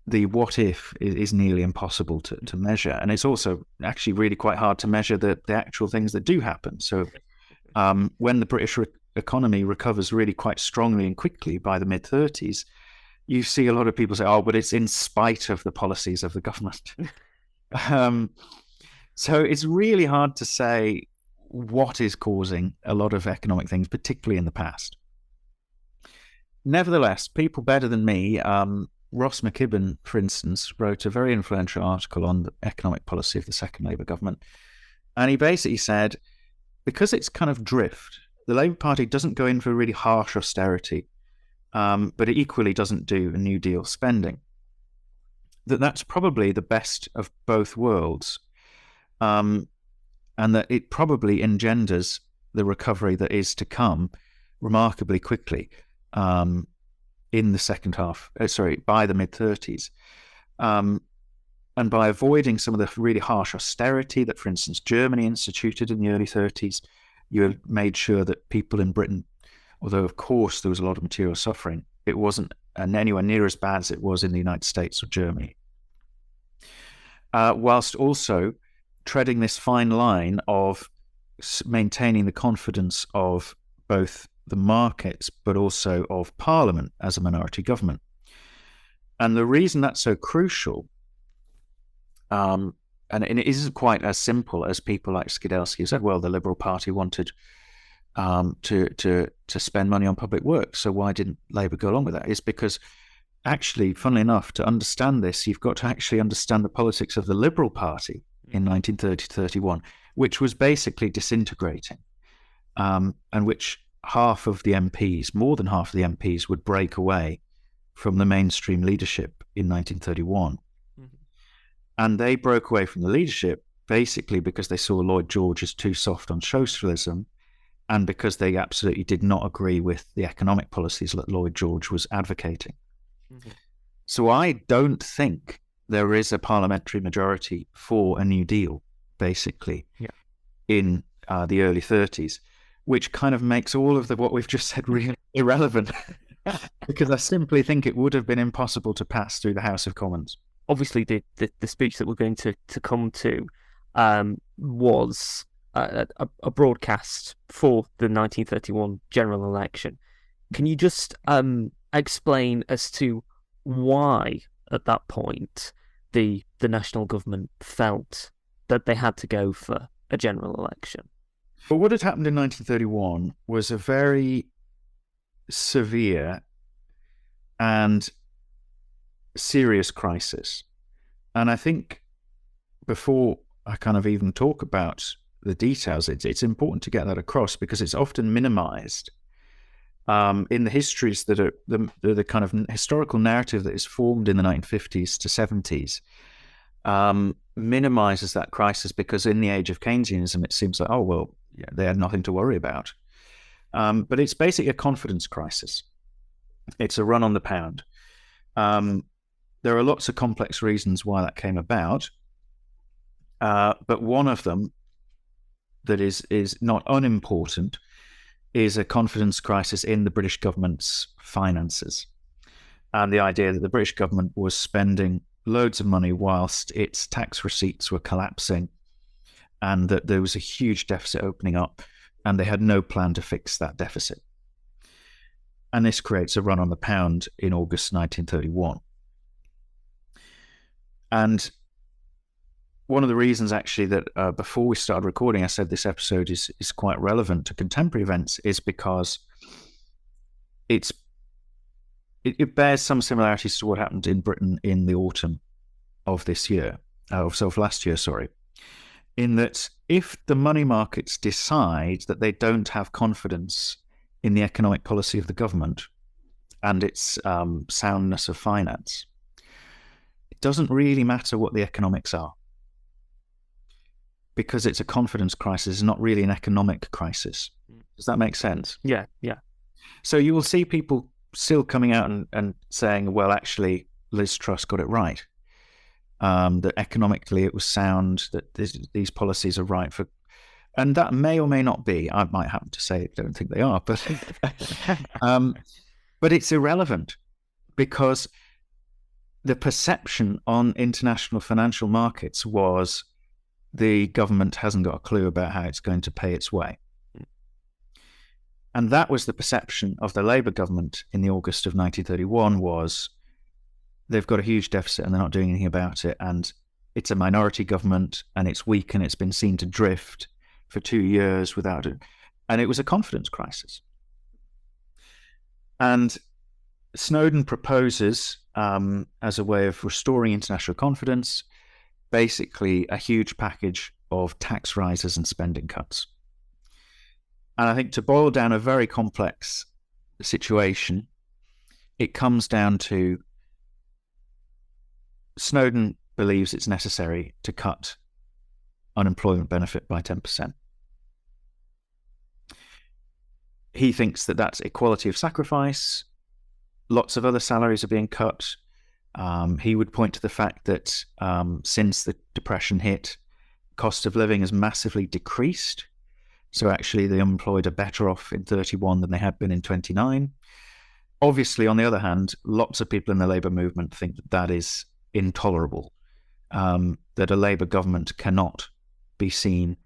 the what if is nearly impossible to measure. And it's also actually really quite hard to measure the actual things that do happen. So when the British economy recovers really quite strongly and quickly by the mid-30s, you see a lot of people say, oh, but it's in spite of the policies of the government. So it's really hard to say what is causing a lot of economic things, particularly in the past. Nevertheless, people better than me, Ross McKibben, for instance, wrote a very influential article on the economic policy of the second Labour government. And he basically said, because it's kind of drift, the Labour Party doesn't go in for really harsh austerity, but it equally doesn't do a New Deal spending. That's probably the best of both worlds, and that it probably engenders the recovery that is to come remarkably quickly in the second half, by the mid-30s. And by avoiding some of the really harsh austerity that, for instance, Germany instituted in the early 30s, you made sure that people in Britain, although of course there was a lot of material suffering, it wasn't anywhere near as bad as it was in the United States or Germany. Whilst also treading this fine line of maintaining the confidence of both the markets, but also of Parliament as a minority government. And the reason that's so crucial, and it isn't quite as simple as people like Skidelsky said, well, the Liberal Party wanted to spend money on public works, so why didn't Labour go along with that? It's because actually, funnily enough, to understand this, you've got to actually understand the politics of the Liberal Party in 1930-31, which was basically disintegrating, and which half of the MPs, more than half of the MPs, would break away from the mainstream leadership in 1931. Mm-hmm. And they broke away from the leadership basically because they saw Lloyd George as too soft on socialism, and because they absolutely did not agree with the economic policies that Lloyd George was advocating. Mm-hmm. So I don't think there is a parliamentary majority for a New Deal, basically, in the early 30s. Which kind of makes all of what we've just said really irrelevant, because I simply think it would have been impossible to pass through the House of Commons. Obviously, the speech that we're going to come to was a broadcast for the 1931 general election. Can you just explain as to why, at that point, the national government felt that they had to go for a general election? But what had happened in 1931 was a very severe and serious crisis. And I think before I kind of even talk about the details, it's important to get that across, because it's often minimized in the histories that are the kind of historical narrative that is formed in the 1950s to 70s. Minimizes that crisis, because in the age of Keynesianism, it seems like, oh, well, they had nothing to worry about. But it's basically a confidence crisis. It's a run on the pound. There are lots of complex reasons why that came about. But one of them that is not unimportant is a confidence crisis in the British government's finances. And the idea that the British government was spending loads of money whilst its tax receipts were collapsing, and that there was a huge deficit opening up, and they had no plan to fix that deficit. And this creates a run on the pound in August 1931. And one of the reasons, actually, that before we started recording, I said this episode is quite relevant to contemporary events, is because it bears some similarities to what happened in Britain in the autumn of this year, of last year, sorry. In that if the money markets decide that they don't have confidence in the economic policy of the government and its soundness of finance, it doesn't really matter what the economics are, because it's a confidence crisis, not really an economic crisis. Does that make sense? Yeah, yeah. So you will see people still coming out and saying, well, actually, Liz Truss got it right. That economically it was sound, that these policies are right for... And that may or may not be. I might happen to say I don't think they are, but but it's irrelevant, because the perception on international financial markets was the government hasn't got a clue about how it's going to pay its way. And that was the perception of the Labour government in the August of 1931, was they've got a huge deficit and they're not doing anything about it, and it's a minority government and it's weak and it's been seen to drift for 2 years without it. And it was a confidence crisis. And Snowden proposes, as a way of restoring international confidence, basically a huge package of tax rises and spending cuts. And I think, to boil down a very complex situation, it comes down to Snowden believes it's necessary to cut unemployment benefit by 10%. He thinks that that's equality of sacrifice. Lots of other salaries are being cut. He would point to the fact that since the Depression hit, cost of living has massively decreased. So actually the unemployed are better off in 31 than they had been in 29. Obviously, on the other hand, lots of people in the Labour movement think that that is intolerable, that a Labour government cannot be seen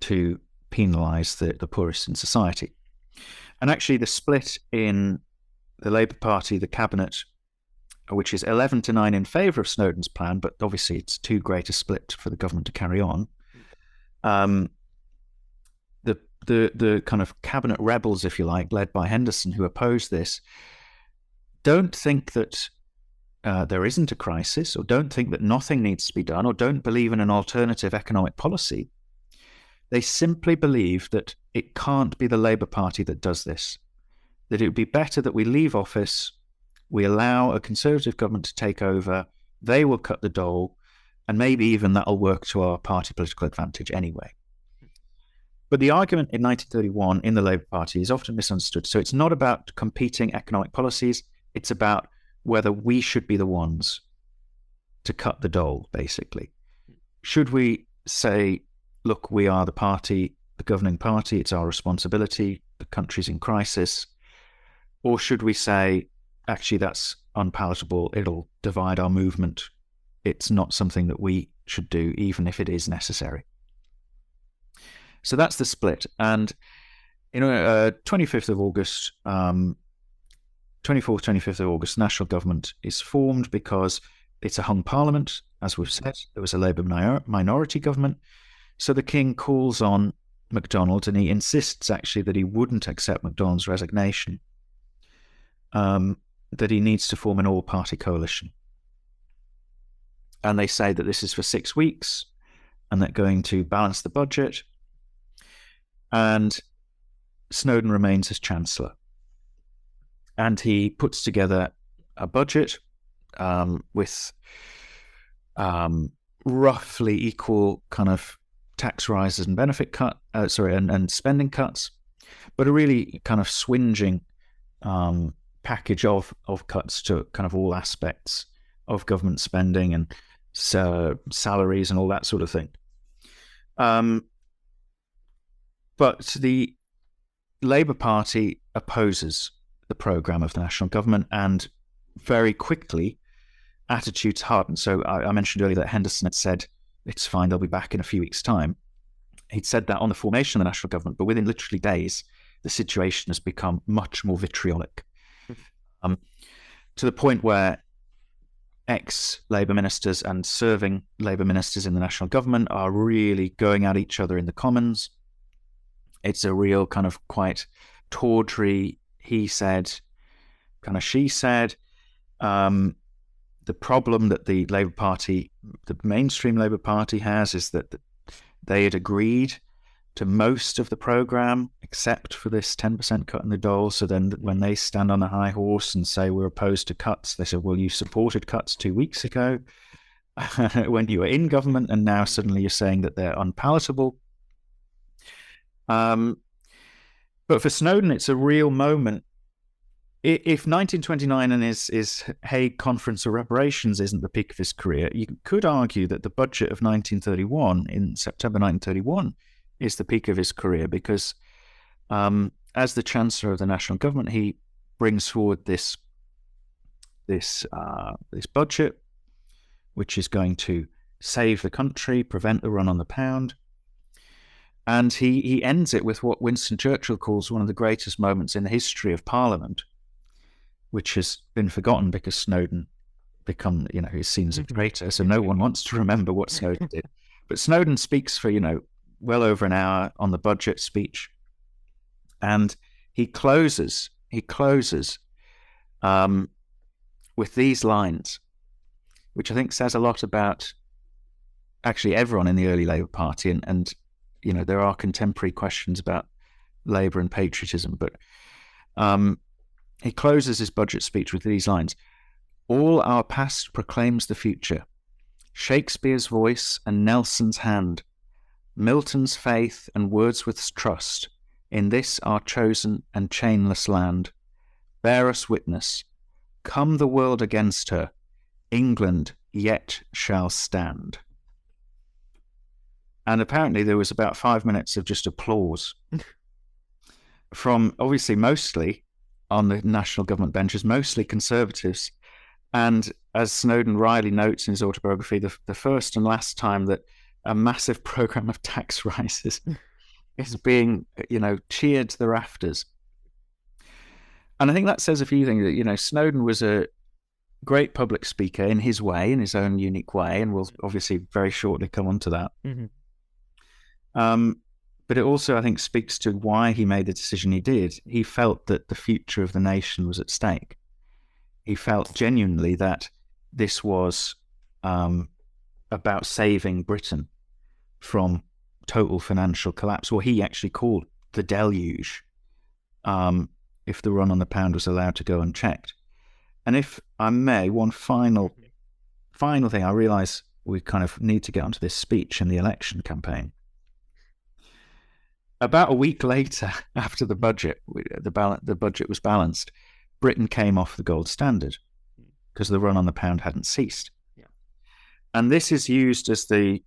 to penalise the poorest in society. And actually the split in the Labour Party, the cabinet, which is 11-9 in favour of Snowden's plan, but obviously it's too great a split for the government to carry on. The kind of cabinet rebels, if you like, led by Henderson, who oppose this, don't think that there isn't a crisis, or don't think that nothing needs to be done, or don't believe in an alternative economic policy. They simply believe that it can't be the Labour Party that does this, that it would be better that we leave office, we allow a Conservative government to take over, they will cut the dole, and maybe even that'll work to our party political advantage anyway. But the argument in 1931 in the Labour Party is often misunderstood. So it's not about competing economic policies, it's about whether we should be the ones to cut the dole, basically. Should we say, look, we are the party, the governing party, it's our responsibility, the country's in crisis? Or should we say, actually, that's unpalatable, it'll divide our movement, it's not something that we should do, even if it is necessary? So that's the split. And, 25th of August, 24th, 25th of August, national government is formed because it's a hung parliament, as we've said. There was a Labour minority government. So the King calls on MacDonald, and he insists actually that he wouldn't accept MacDonald's resignation, that he needs to form an all-party coalition. And they say that this is for 6 weeks, and they're going to balance the budget. And Snowden remains as Chancellor. And he puts together a budget with roughly equal kind of tax rises and benefit cut, and spending cuts, but a really kind of swinging package of cuts to kind of all aspects of government spending and salaries and all that sort of thing. But the Labour Party opposes the programme of the national government, and very quickly attitudes harden. So I mentioned earlier that Henderson had said, it's fine, they'll be back in a few weeks' time. He'd said that on the formation of the national government, but within literally days, the situation has become much more vitriolic, to the point where ex-Labour ministers and serving Labour ministers in the national government are really going at each other in the Commons. It's a real kind of quite tawdry, he said, kind of she said. The problem that the Labour Party, the mainstream Labour Party has, is that they had agreed to most of the programme, except for this 10% cut in the dole. So then when they stand on a high horse and say we're opposed to cuts, they say, well, you supported cuts 2 weeks ago when you were in government, and now suddenly you're saying that they're unpalatable. But for Snowden, it's a real moment. If 1929 and his Hague Conference of Reparations isn't the peak of his career, you could argue that the budget of 1931, in September 1931, is the peak of his career, because as the Chancellor of the national government, he brings forward this budget, which is going to save the country, prevent the run on the pound. And he ends it with what Winston Churchill calls one of the greatest moments in the history of Parliament, which has been forgotten because Snowden is seen as a traitor, so no one wants to remember what Snowden did. But Snowden speaks for, well over an hour on the budget speech, and he closes with these lines, which I think says a lot about actually everyone in the early Labour Party, and there are contemporary questions about Labour and patriotism, but he closes his budget speech with these lines: "All our past proclaims the future. Shakespeare's voice and Nelson's hand, Milton's faith and Wordsworth's trust, in this our chosen and chainless land, bear us witness. Come the world against her, England yet shall stand." And apparently there was about 5 minutes of just applause from, obviously, mostly on the national government benches, mostly Conservatives. And as Snowden wryly notes in his autobiography, the first and last time that a massive program of tax rises is being, cheered to the rafters. And I think that says a few things. That, Snowden was a great public speaker in his way, in his own unique way, and we'll obviously very shortly come on to that. Mm-hmm. But it also, I think, speaks to why he made the decision he did. He felt that the future of the nation was at stake. He felt genuinely that this was about saving Britain from total financial collapse, or he actually called the deluge, if the run on the pound was allowed to go unchecked. And if I may, one final thing, I realise we kind of need to get onto this speech and the election campaign. About a week later, after the budget was balanced, Britain came off the gold standard because the run on the pound hadn't ceased. Yeah. And this is used as the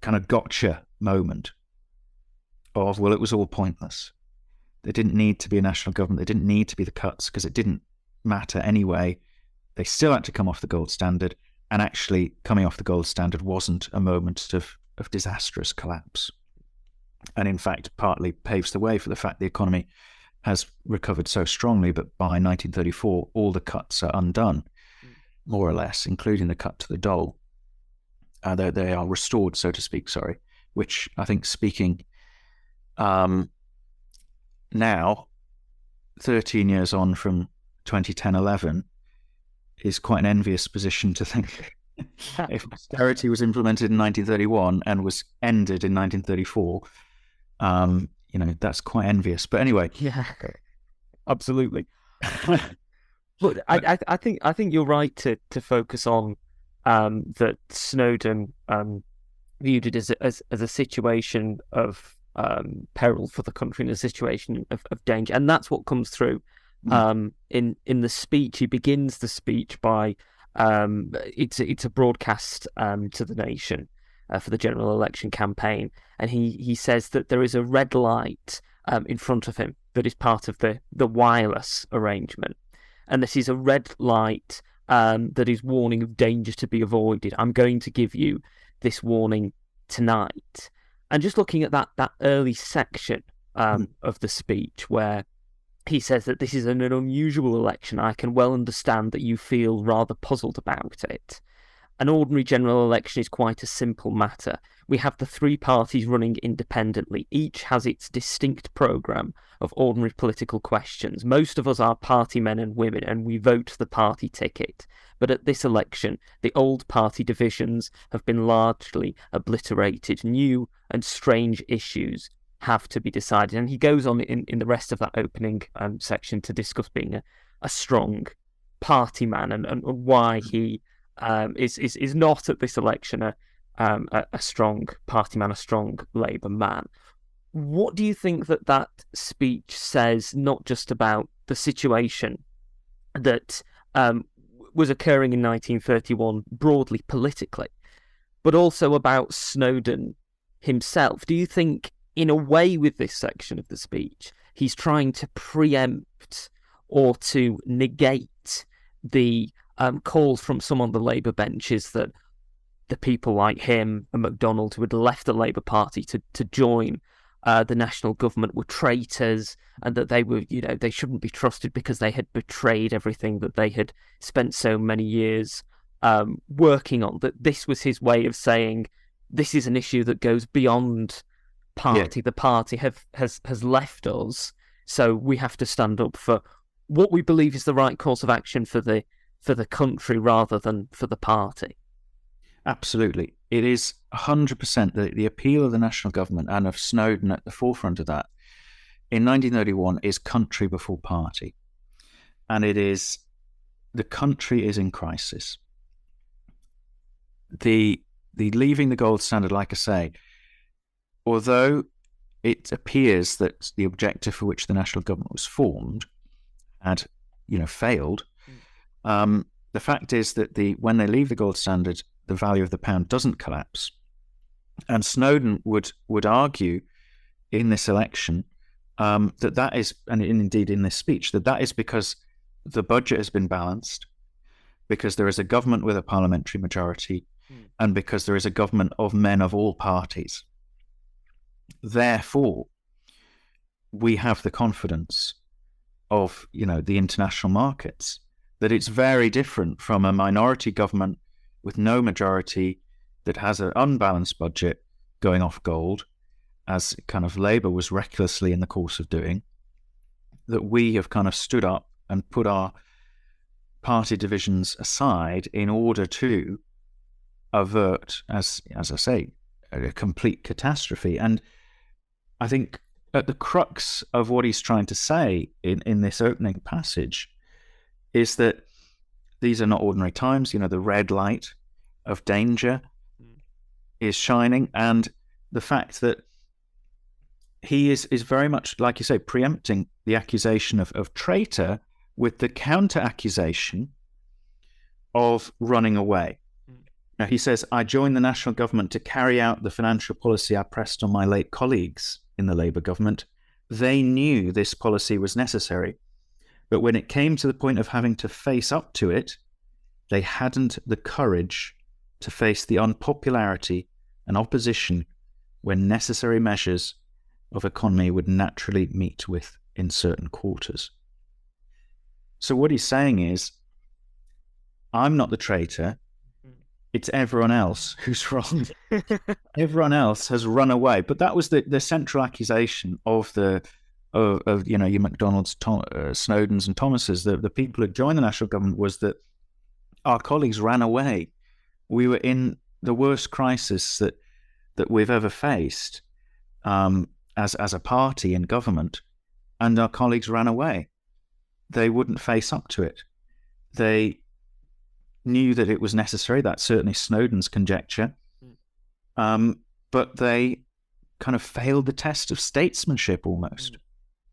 kind of gotcha moment of, well, it was all pointless. There didn't need to be a national government. There didn't need to be the cuts because it didn't matter anyway. They still had to come off the gold standard, and actually coming off the gold standard wasn't a moment of disastrous collapse. And in fact, partly paves the way for the fact the economy has recovered so strongly, but by 1934, all the cuts are undone, more or less, including the cut to the dole. They are restored, so to speak, which I think, speaking now, 13 years on from 2010-11, is quite an envious position to think. If austerity was implemented in 1931 and was ended in 1934, that's quite envious. But anyway, yeah, absolutely. But I think you're right to focus on that Snowden viewed it as a situation of peril for the country, in a situation of danger, and that's what comes through in the speech. He begins the speech by it's a broadcast to the nation for the general election campaign, and he says that there is a red light in front of him that is part of the wireless arrangement, and this is a red light that is warning of danger to be avoided. I'm going to give you this warning tonight. And just looking at that early section of the speech where he says that this is an unusual election, I can well understand that you feel rather puzzled about it. An ordinary general election is quite a simple matter. We have the three parties running independently. Each has its distinct programme of ordinary political questions. Most of us are party men and women, and we vote the party ticket. But at this election, the old party divisions have been largely obliterated. New and strange issues have to be decided. And he goes on in the rest of that opening section to discuss being a strong party man and why he is not at this election a strong party man, a strong Labour man. What do you think that speech says, not just about the situation that was occurring in 1931 broadly politically, but also about Snowden himself? Do you think, in a way, with this section of the speech, he's trying to preempt or to negate the calls from some on the Labour benches that the people like him and MacDonald, who had left the Labour Party to join the national government, were traitors, and that they were, they shouldn't be trusted because they had betrayed everything that they had spent so many years working on? That this was his way of saying, this is an issue that goes beyond party. Yeah. The party has left us, so we have to stand up for what we believe is the right course of action for the country rather than for the party. Absolutely. It is 100% the appeal of the national government and of Snowden at the forefront of that in 1931 is country before party. And it is, the country is in crisis. The leaving the gold standard, like I say, although it appears that the objective for which the national government was formed had, failed, the fact is that when they leave the gold standard, the value of the pound doesn't collapse. And Snowden would argue in this election that is, and indeed in this speech, that is because the budget has been balanced, because there is a government with a parliamentary majority, and because there is a government of men of all parties. Therefore, we have the confidence of, the international markets, that it's very different from a minority government with no majority that has an unbalanced budget going off gold, as kind of Labour was recklessly in the course of doing, that we have kind of stood up and put our party divisions aside in order to avert, as I say, a complete catastrophe. And I think at the crux of what he's trying to say in this opening passage is that these are not ordinary times. The red light of danger is shining, and the fact that he is very much, like you say, preempting the accusation of traitor with the counter-accusation of running away. Now, he says, I joined the national government to carry out the financial policy I pressed on my late colleagues in the Labour government. They knew this policy was necessary, but when it came to the point of having to face up to it, they hadn't the courage to face the unpopularity and opposition when necessary measures of economy would naturally meet with in certain quarters. So what he's saying is, I'm not the traitor, it's everyone else who's wrong. Everyone else has run away. But that was the central accusation of your MacDonalds, Snowdens and Thomases, the people who joined the national government, was that our colleagues ran away. We were in the worst crisis that we've ever faced as a party in government, and our colleagues ran away. They wouldn't face up to it. They knew that it was necessary. That's certainly Snowden's conjecture. But they kind of failed the test of statesmanship almost.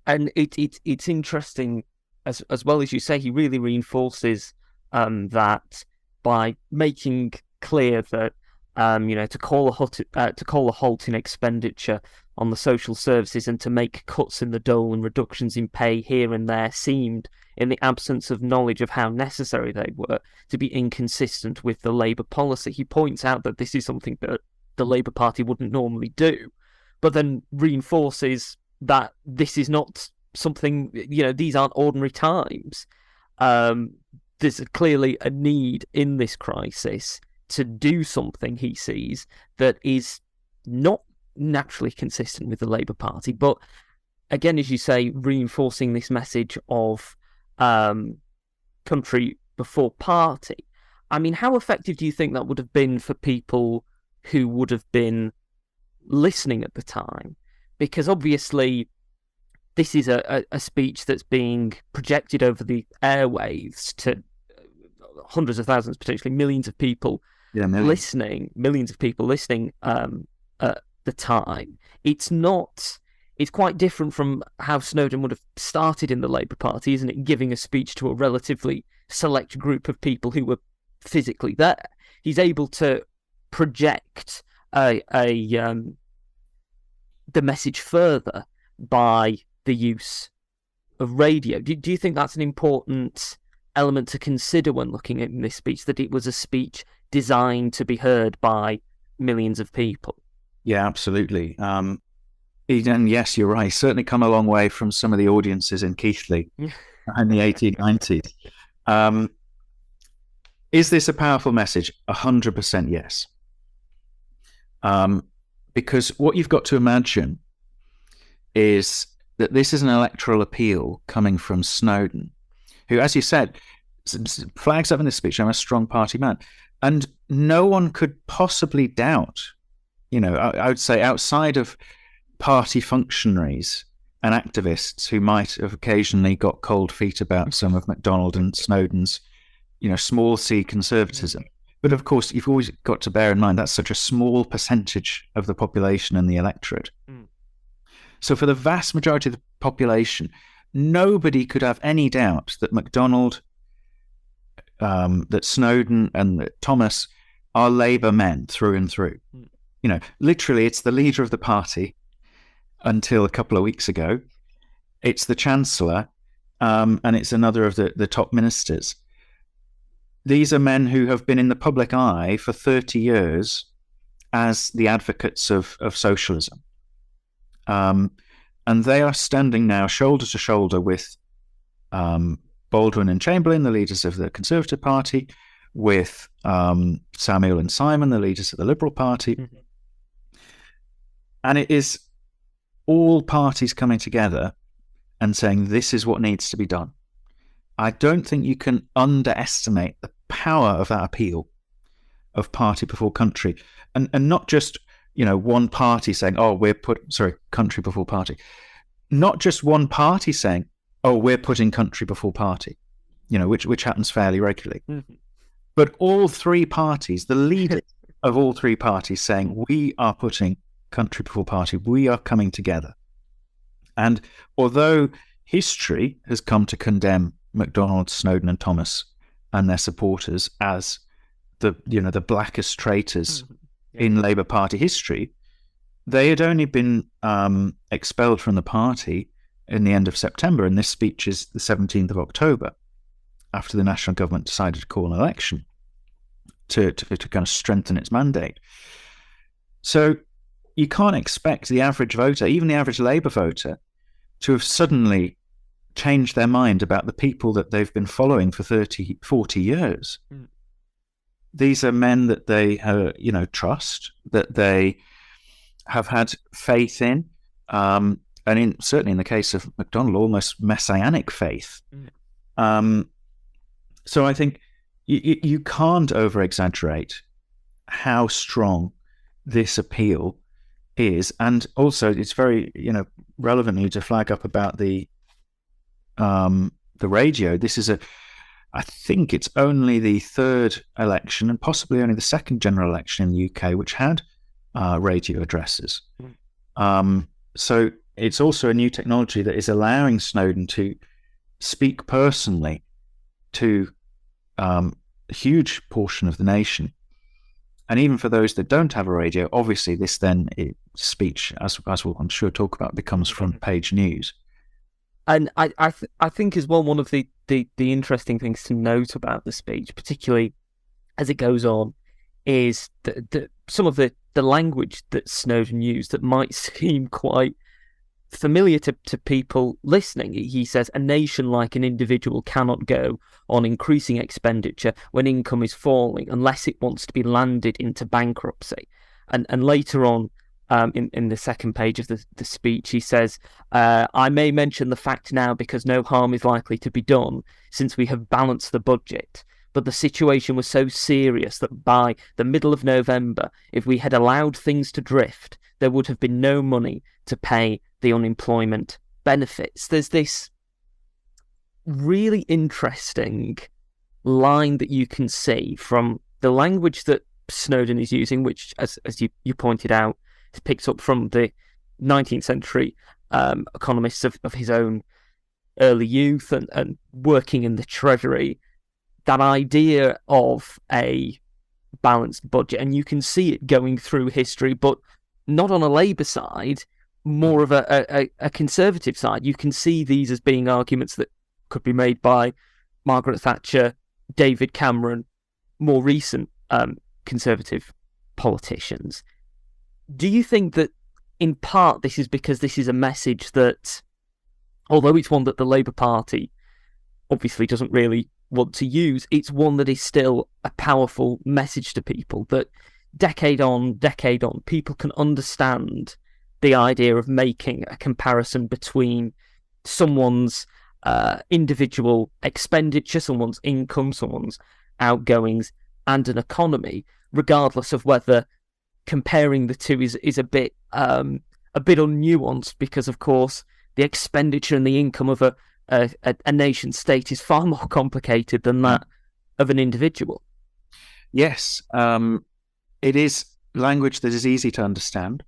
And it's interesting, as well as you say, he really reinforces that by making clear that to call a halt in expenditure on the social services and to make cuts in the dole and reductions in pay here and there seemed, in the absence of knowledge of how necessary they were, to be inconsistent with the Labour policy. He points out that this is something that the Labour Party wouldn't normally do, but then reinforces that this is not something, these aren't ordinary times. There's clearly a need in this crisis to do something, he sees, that is not naturally consistent with the Labour Party. But again, as you say, reinforcing this message of country before party. I mean, how effective do you think that would have been for people who would have been listening at the time? because obviously this is a speech that's being projected over the airwaves to hundreds of thousands, potentially millions of people listening at the time. It's quite different from how Snowden would have started in the Labour Party, isn't it? Giving a speech to a relatively select group of people who were physically there. He's able to project the message further by the use of radio. Do you think that's an important element to consider when looking at this speech, that it was a speech designed to be heard by millions of people? Yeah, absolutely. And yes, you're right. He's certainly come a long way from some of the audiences in Keighley in the 1890s. Is this a powerful message? 100% yes. Because what you've got to imagine is that this is an electoral appeal coming from Snowden, who, as you said, flags up in this speech, I'm a strong party man. And no one could possibly doubt, I would say outside of party functionaries and activists who might have occasionally got cold feet about some of MacDonald and Snowden's, small c conservatism. But of course, you've always got to bear in mind that's such a small percentage of the population and the electorate. So for the vast majority of the population, nobody could have any doubt that MacDonald, that Snowden and that Thomas are Labour men through and through. Literally, it's the leader of the party until a couple of weeks ago. It's the Chancellor, and it's another of the top ministers. These are men who have been in the public eye for 30 years as the advocates of socialism. And they are standing now shoulder to shoulder with Baldwin and Chamberlain, the leaders of the Conservative Party, with Samuel and Simon, the leaders of the Liberal Party. Mm-hmm. And it is all parties coming together and saying this is what needs to be done. I don't think you can underestimate the power of that appeal of party before country, and not just one party saying, country before party, not just one party saying, oh, we're putting country before party, which happens fairly regularly, but all three parties, the leaders of all three parties saying, we are putting country before party, we are coming together. And although history has come to condemn MacDonald, Snowden and Thomas and their supporters as the blackest traitors in Labour Party history, they had only been expelled from the party in the end of September, and this speech is the 17th of October, after the national government decided to call an election to kind of strengthen its mandate. So you can't expect the average voter, even the average Labour voter, to have suddenly changed their mind about the people that they've been following for 30, 40 years. These are men that they trust, that they have had faith in, and certainly in the case of MacDonald, almost messianic faith. So I think you can't over-exaggerate how strong this appeal is. And also it's very relevant to flag up about the radio. This is I think it's only the third election and possibly only the second general election in the UK which had radio addresses. So it's also a new technology that is allowing Snowden to speak personally to a huge portion of the nation. And even for those that don't have a radio, obviously this speech, as we'll I'm sure talk about, becomes front page news. And I think as well, one of the interesting things to note about the speech, particularly as it goes on, is that some of the language that Snowden used that might seem quite familiar to people listening. He says, a nation like an individual cannot go on increasing expenditure when income is falling unless it wants to be landed into bankruptcy. And later on, in the second page of the speech, he says, I may mention the fact now because no harm is likely to be done since we have balanced the budget. But the situation was so serious that by the middle of November, if we had allowed things to drift, there would have been no money to pay the unemployment benefits. There's this really interesting line that you can see from the language that Snowden is using, which, as you pointed out, is picked up from the 19th century economists of his own early youth and working in the Treasury, that idea of a balanced budget. And you can see it going through history, but not on a Labour side, more of a Conservative side. You can see these as being arguments that could be made by Margaret Thatcher, David Cameron, more recent Conservative politicians. Do you think that in part this is because this is a message that, although it's one that the Labour Party obviously doesn't really want to use, it's one that is still a powerful message to people, that decade on, people can understand the idea of making a comparison between someone's individual expenditure, someone's income, someone's outgoings, and an economy, regardless of whether comparing the two is a bit unnuanced, because of course the expenditure and the income of a nation state is far more complicated than that of an individual. Yes, it is language that is easy to understand.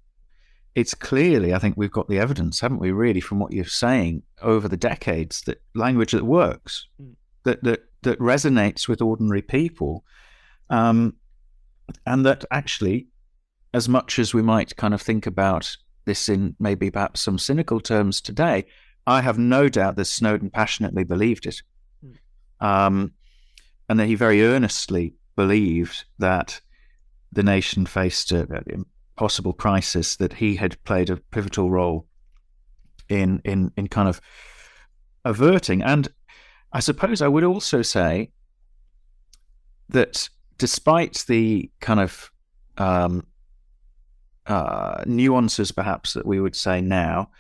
It's clearly, I think we've got the evidence, haven't we, really, from what you're saying over the decades, that language that works, that resonates with ordinary people, and that actually, as much as we might kind of think about this in maybe perhaps some cynical terms today, I have no doubt that Snowden passionately believed it, and that he very earnestly believed that the nation faced an impossible crisis that he had played a pivotal role in kind of averting. And I suppose I would also say that despite the kind of nuances perhaps that we would say now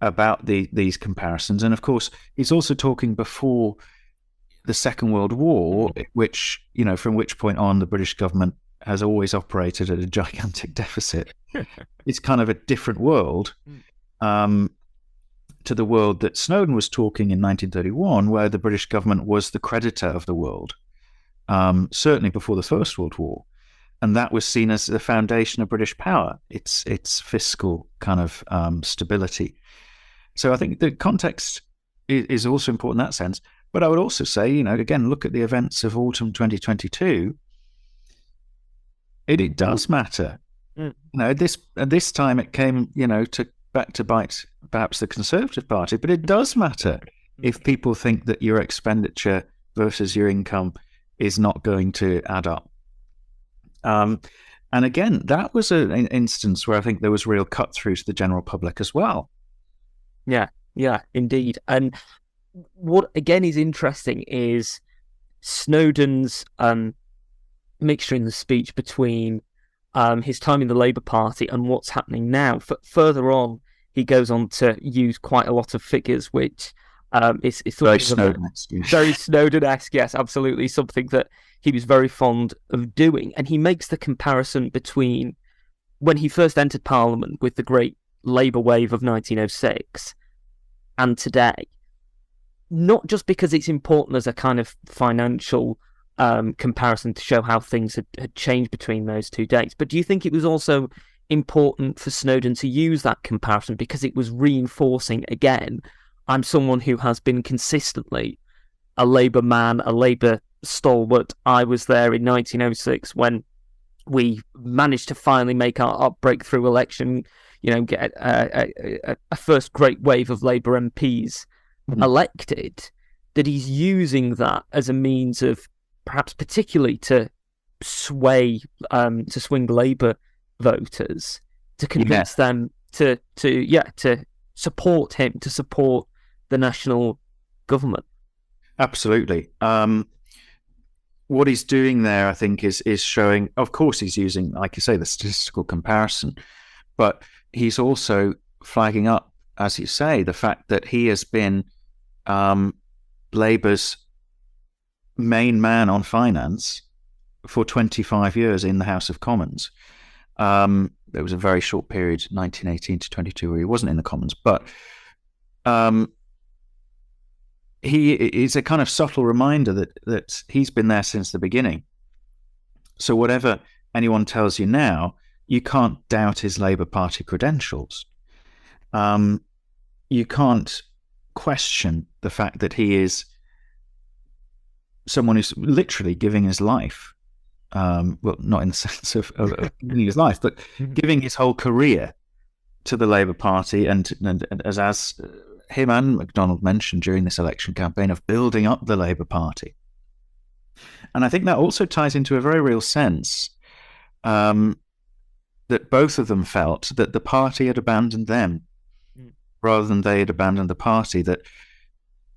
about these comparisons, and of course he's also talking before the Second World War, which, you know, from which point on the British government has always operated at a gigantic deficit. It's kind of a different world to the world that Snowden was talking in 1931, where the British government was the creditor of the world, certainly before the First World War. And that was seen as the foundation of British power, its fiscal kind of stability. So I think the context is also important in that sense. But I would also say, you know, again, look at the events of autumn 2022. It does matter. You know, at this time it came, you know, back to bite perhaps the Conservative Party, but it does matter if people think that your expenditure versus your income is not going to add up. And again, that was an instance where I think there was real cut through to the general public as well. Yeah, indeed. And what again is interesting is Snowden's mixture in the speech between his time in the Labour Party and what's happening now. Further on, he goes on to use quite a lot of figures, which is very Snowden-esque. Very Snowden-esque, yes, absolutely. Something that he was very fond of doing. And he makes the comparison between when he first entered Parliament with the great Labour wave of 1906 and today. Not just because it's important as a kind of financial comparison to show how things had changed between those two dates, but do you think it was also important for Snowden to use that comparison because it was reinforcing, again, I'm someone who has been consistently a Labour man, a Labour stalwart. I was there in 1906 when we managed to finally make our breakthrough election, you know, get a first great wave of Labour MPs elected, that he's using that as a means of perhaps particularly to swing Labour voters, to convince them to support him, to support the national government. Absolutely. What he's doing there, I think, is showing, of course he's using, like you say, the statistical comparison, but he's also flagging up, as you say, the fact that he has been Labour's main man on finance for 25 years in the House of Commons. there was a very short period, 1918 to 22, where he wasn't in the Commons. But he is a kind of subtle reminder that he's been there since the beginning. So whatever anyone tells you now, you can't doubt his Labour Party credentials. You can't question the fact that he is someone who's literally giving his life. Well, not in the sense of giving his life, but giving his whole career to the Labour Party, and as him and MacDonald mentioned during this election campaign, of building up the Labour Party. And I think that also ties into a very real sense that both of them felt that the party had abandoned them rather than they had abandoned the party, that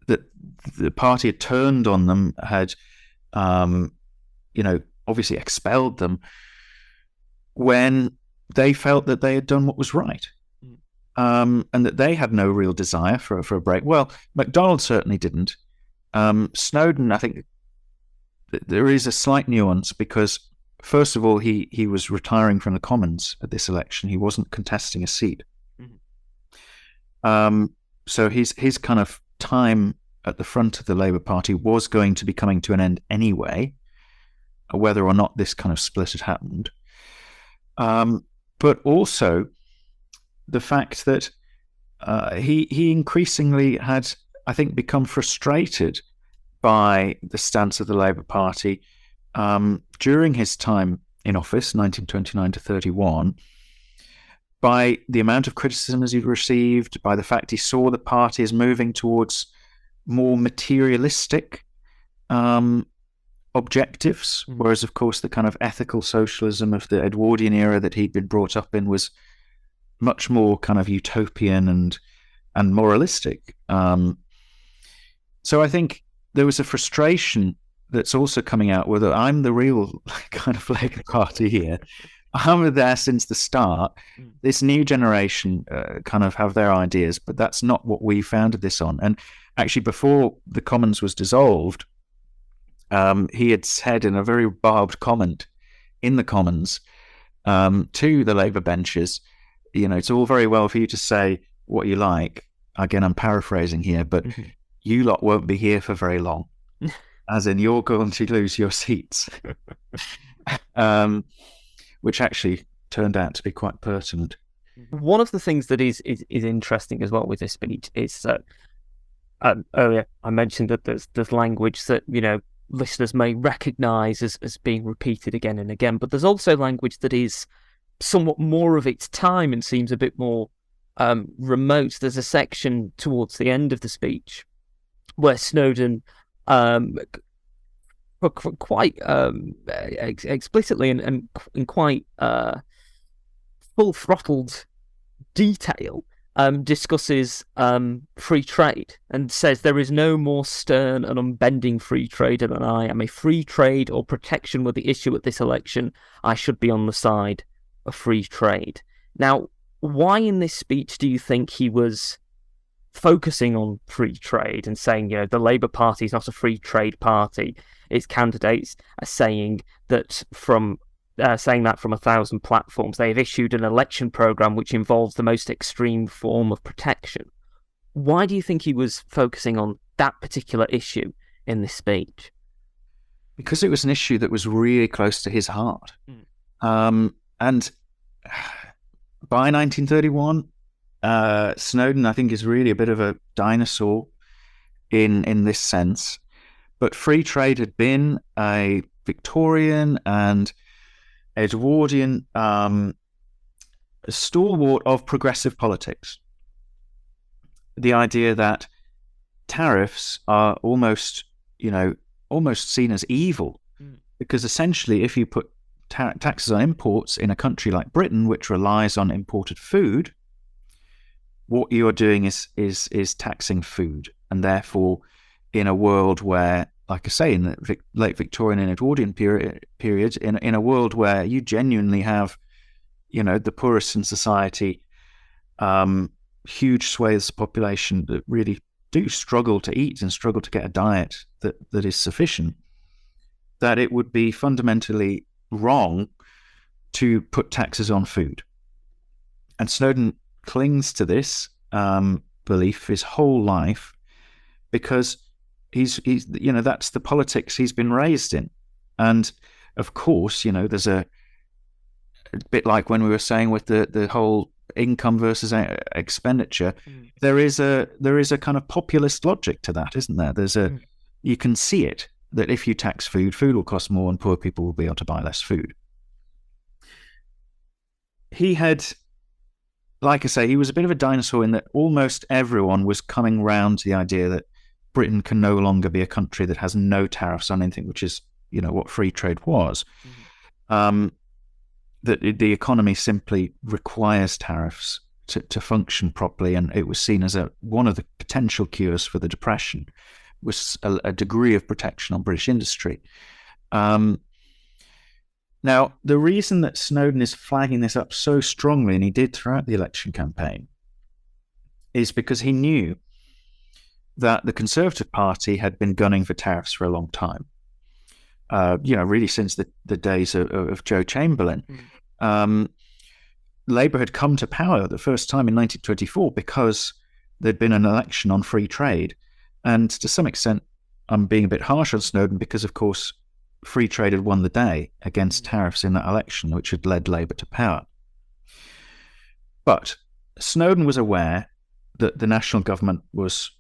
the party had turned on them, had obviously expelled them when they felt that they had done what was right. And that they had no real desire for a break. Well, MacDonald certainly didn't. Snowden, I think there is a slight nuance, because first of all, he was retiring from the Commons at this election. He wasn't contesting a seat. So his kind of time at the front of the Labour Party was going to be coming to an end anyway, whether or not this kind of split had happened. But also the fact that he increasingly had, I think, become frustrated by the stance of the Labour Party during his time in office, 1929 to 31, by the amount of criticism as he'd received, by the fact he saw the party as moving towards more materialistic objectives, whereas, of course, the kind of ethical socialism of the Edwardian era that he'd been brought up in was much more kind of utopian and moralistic. So I think there was a frustration that's also coming out, whether I'm the real kind of Labour Party here. I'm there since the start. This new generation kind of have their ideas, but that's not what we founded this on. And actually, before the Commons was dissolved, he had said in a very barbed comment in the Commons to the Labour benches, it's all very well for you to say what you like. Again, I'm paraphrasing here, but you lot won't be here for very long, as in you're going to lose your seats. Which actually turned out to be quite pertinent. One of the things that is interesting as well with this speech is that earlier I mentioned that there's language that listeners may recognise as being repeated again and again, but there's also language that is somewhat more of its time and seems a bit more remote. There's a section towards the end of the speech where Snowden quite explicitly and in quite full-throttled detail discusses free trade and says there is no more stern and unbending free trader than I am. A free trade or protection were the issue at this election. I should be on the side of free trade. Now, why in this speech do you think he was focusing on free trade and saying, the Labour Party is not a free trade party? Its candidates are saying that from 1,000 platforms, they have issued an election programme which involves the most extreme form of protection. Why do you think he was focusing on that particular issue in this speech? Because it was an issue that was really close to his heart. And by 1931, Snowden, I think, is really a bit of a dinosaur in this sense. But free trade had been a Victorian and Edwardian stalwart of progressive politics. The idea that tariffs are almost seen as evil, because essentially, if you put taxes on imports in a country like Britain, which relies on imported food, what you are doing is taxing food, and therefore, in a world where, like I say, in the late Victorian and Edwardian period, in a world where you genuinely have, the poorest in society, huge swathes of population that really do struggle to eat and struggle to get a diet that is sufficient, that it would be fundamentally wrong to put taxes on food. And Snowden clings to this belief his whole life because he's that's the politics he's been raised in. And of course, there's a bit like when we were saying with the whole income versus expenditure, there is a kind of populist logic to that, isn't there? You can see it, that if you tax food will cost more and poor people will be able to buy less food. He had, like I say, he was a bit of a dinosaur in that almost everyone was coming round to the idea that Britain can no longer be a country that has no tariffs on anything, which is, what free trade was. That the economy simply requires tariffs to function properly, and it was seen as one of the potential cures for the Depression was a degree of protection on British industry. Now, the reason that Snowden is flagging this up so strongly, and he did throughout the election campaign, is because he knew that the Conservative Party had been gunning for tariffs for a long time. Really since the days of Joe Chamberlain. Labour had come to power the first time in 1924 because there'd been an election on free trade. And to some extent, I'm being a bit harsh on Snowden because, of course, free trade had won the day against tariffs in that election, which had led Labour to power. But Snowden was aware that the national government was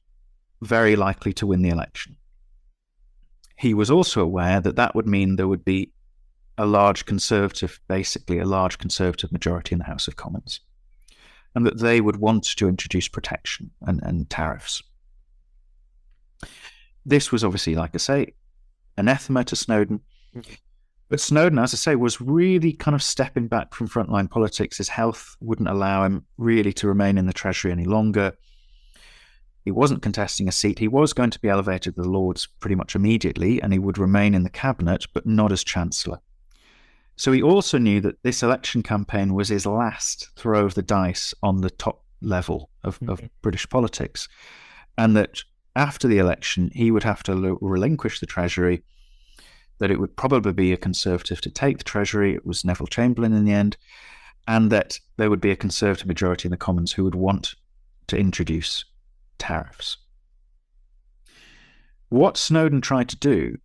very likely to win the election. He was also aware that that would mean there would be a large conservative majority in the House of Commons, and that they would want to introduce protection and tariffs. This was obviously, like I say, anathema to Snowden. But Snowden, as I say, was really kind of stepping back from frontline politics. His health wouldn't allow him really to remain in the Treasury any longer. He wasn't contesting a seat. He was going to be elevated to the Lords pretty much immediately, and he would remain in the cabinet, but not as Chancellor. So he also knew that this election campaign was his last throw of the dice on the top level of British politics, and that after the election, he would have to relinquish the Treasury, that it would probably be a Conservative to take the Treasury. It was Neville Chamberlain in the end, and that there would be a Conservative majority in the Commons who would want to introduce tariffs. What Snowden tried to do,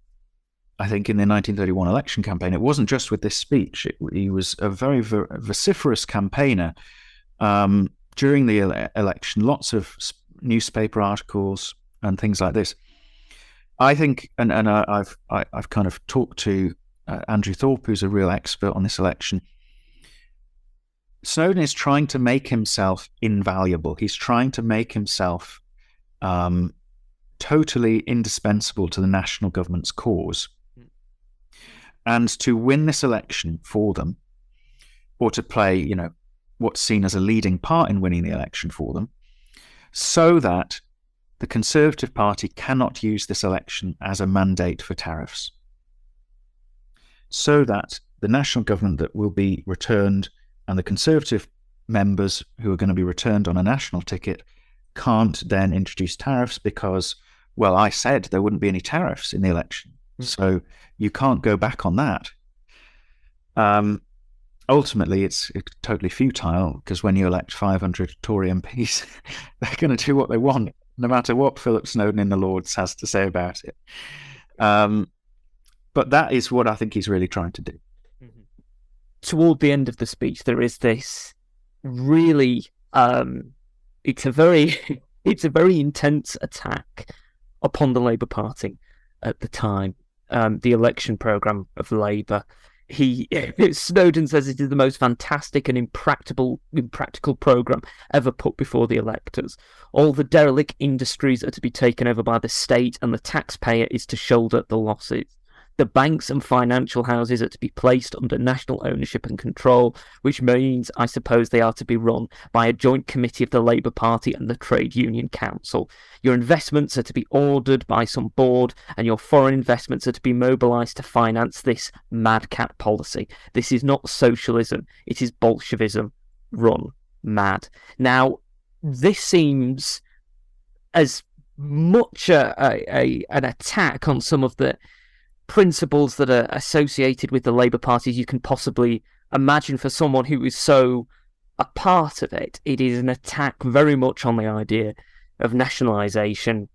I think, in the 1931 election campaign, it wasn't just with this speech. He was a very vociferous campaigner during the election, lots of newspaper articles and things like this. I think, and I've kind of talked to Andrew Thorpe, who's a real expert on this election. Snowden is trying to make himself invaluable. He's trying to make himself totally indispensable to the national government's cause. And to win this election for them, or to play, what's seen as a leading part in winning the election for them, so that the Conservative Party cannot use this election as a mandate for tariffs, so that the national government that will be returned and the Conservative members who are going to be returned on a national ticket can't then introduce tariffs because, well, I said there wouldn't be any tariffs in the election. So you can't go back on that. Ultimately, it's totally futile because when you elect 500 Tory MPs, they're going to do what they want, no matter what Philip Snowden in the Lords has to say about it. But that is what I think he's really trying to do. Toward the end of the speech, there is this really, it's a very intense attack upon the Labour Party at the time. The election programme of Labour. Snowden says it is the most fantastic and impractical programme ever put before the electors. All the derelict industries are to be taken over by the state, and the taxpayer is to shoulder the losses. The banks and financial houses are to be placed under national ownership and control, which means, I suppose, they are to be run by a joint committee of the Labour Party and the Trade Union Council. Your investments are to be ordered by some board, and your foreign investments are to be mobilised to finance this madcap policy. This is not socialism, it is Bolshevism run mad. Now, this seems as much an attack on some of the principles that are associated with the Labour Party as you can possibly imagine for someone who is so a part of it, it is an attack very much on the idea of nationalisation.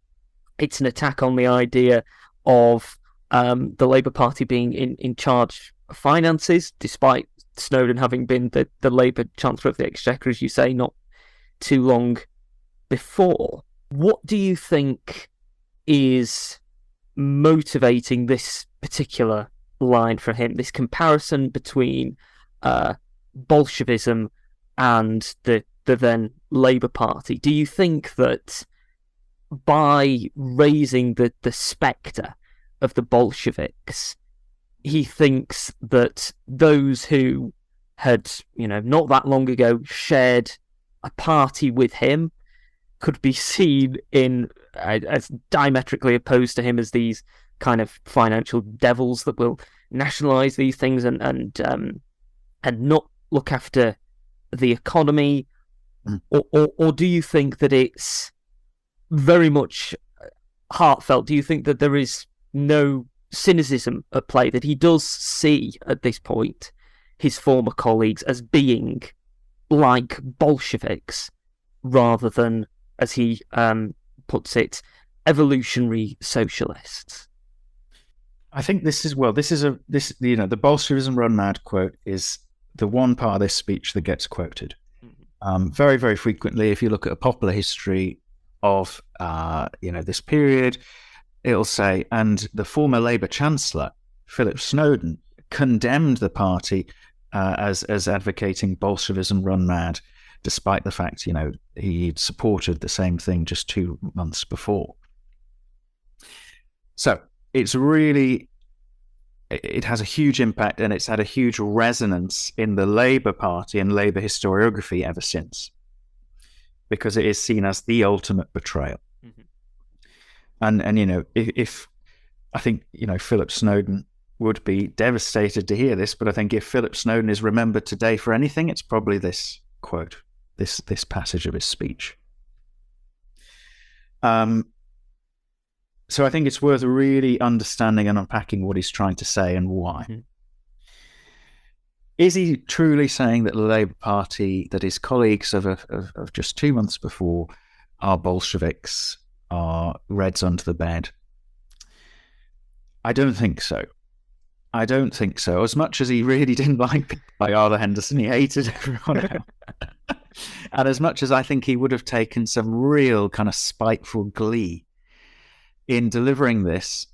It's an attack on the idea of the Labour Party being in charge of finances, despite Snowden having been the Labour Chancellor of the Exchequer, as you say, not too long before. What do you think is motivating this particular line for him, this comparison between Bolshevism and the then Labour Party? Do you think that by raising the spectre of the Bolsheviks, he thinks that those who had, not that long ago shared a party with him could be seen as diametrically opposed to him as these kind of financial devils that will nationalise these things and not look after the economy? Or do you think that it's very much heartfelt? Do you think that there is no cynicism at play, that he does see at this point his former colleagues as being like Bolsheviks rather than, as he puts it, evolutionary socialists? I think the Bolshevism run mad quote is the one part of this speech that gets quoted very, very frequently. If you look at a popular history of this period, it'll say, and the former Labour Chancellor Philip Snowden condemned the party as advocating Bolshevism run mad, despite the fact he'd supported the same thing just 2 months before. So it has a huge impact, and it's had a huge resonance in the Labour Party and Labour historiography ever since, because it is seen as the ultimate betrayal. Mm-hmm. And if I think Philip Snowden would be devastated to hear this, but I think if Philip Snowden is remembered today for anything, it's probably this quote, this passage of his speech. So I think it's worth really understanding and unpacking what he's trying to say and why. Mm-hmm. Is he truly saying that the Labour Party, that his colleagues of just 2 months before are Bolsheviks, are Reds under the bed? I don't think so. As much as he really didn't like people like Arthur Henderson, he hated everyone else. And as much as I think he would have taken some real kind of spiteful glee in delivering this,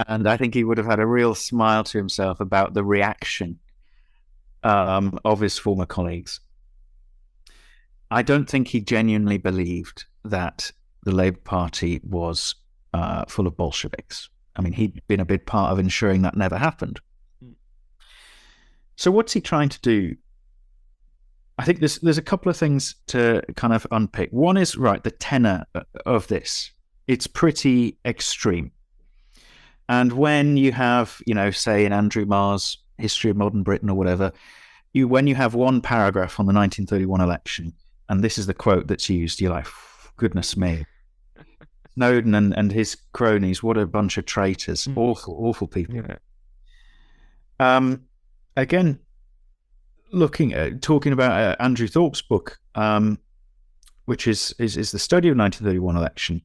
and I think he would have had a real smile to himself about the reaction of his former colleagues, I don't think he genuinely believed that the Labour Party was full of Bolsheviks. I mean, he'd been a big part of ensuring that never happened. So what's he trying to do? I think there's a couple of things to kind of unpick. One is, the tenor of this. It's pretty extreme. And when you have, say in Andrew Marr's History of Modern Britain or whatever, when you have one paragraph on the 1931 election, and this is the quote that's used, you're like, goodness me. Snowden and his cronies, what a bunch of traitors. Awful people. Yeah. Again, talking about Andrew Thorpe's book, which is the study of 1931 election,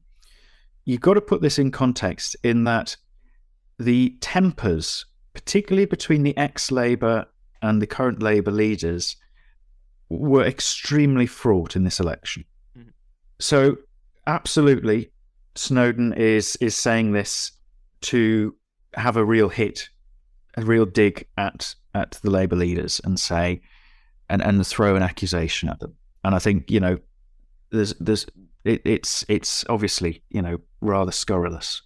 you've got to put this in context in that the tempers, particularly between the ex-Labour and the current Labour leaders, were extremely fraught in this election. Mm-hmm. So absolutely, Snowden is saying this to have a real hit, a real dig at the Labour leaders and say, and throw an accusation at them. And I think, it's obviously, rather scurrilous.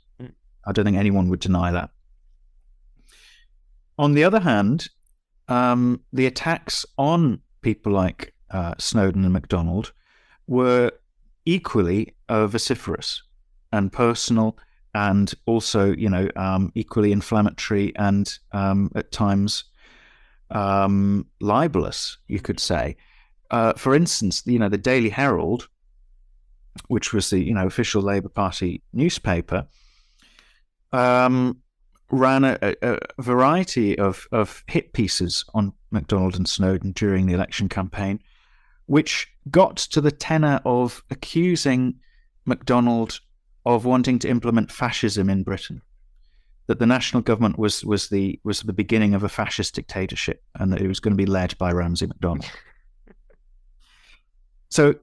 I don't think anyone would deny that. On the other hand, the attacks on people like Snowden and MacDonald were equally vociferous and personal, and also, equally inflammatory and at times libelous, you could say. For instance, the Daily Herald, which was the official Labour Party newspaper, ran a variety of hit pieces on MacDonald and Snowden during the election campaign, which got to the tenor of accusing MacDonald of wanting to implement fascism in Britain, that the national government was the beginning of a fascist dictatorship, and that it was going to be led by Ramsay MacDonald. So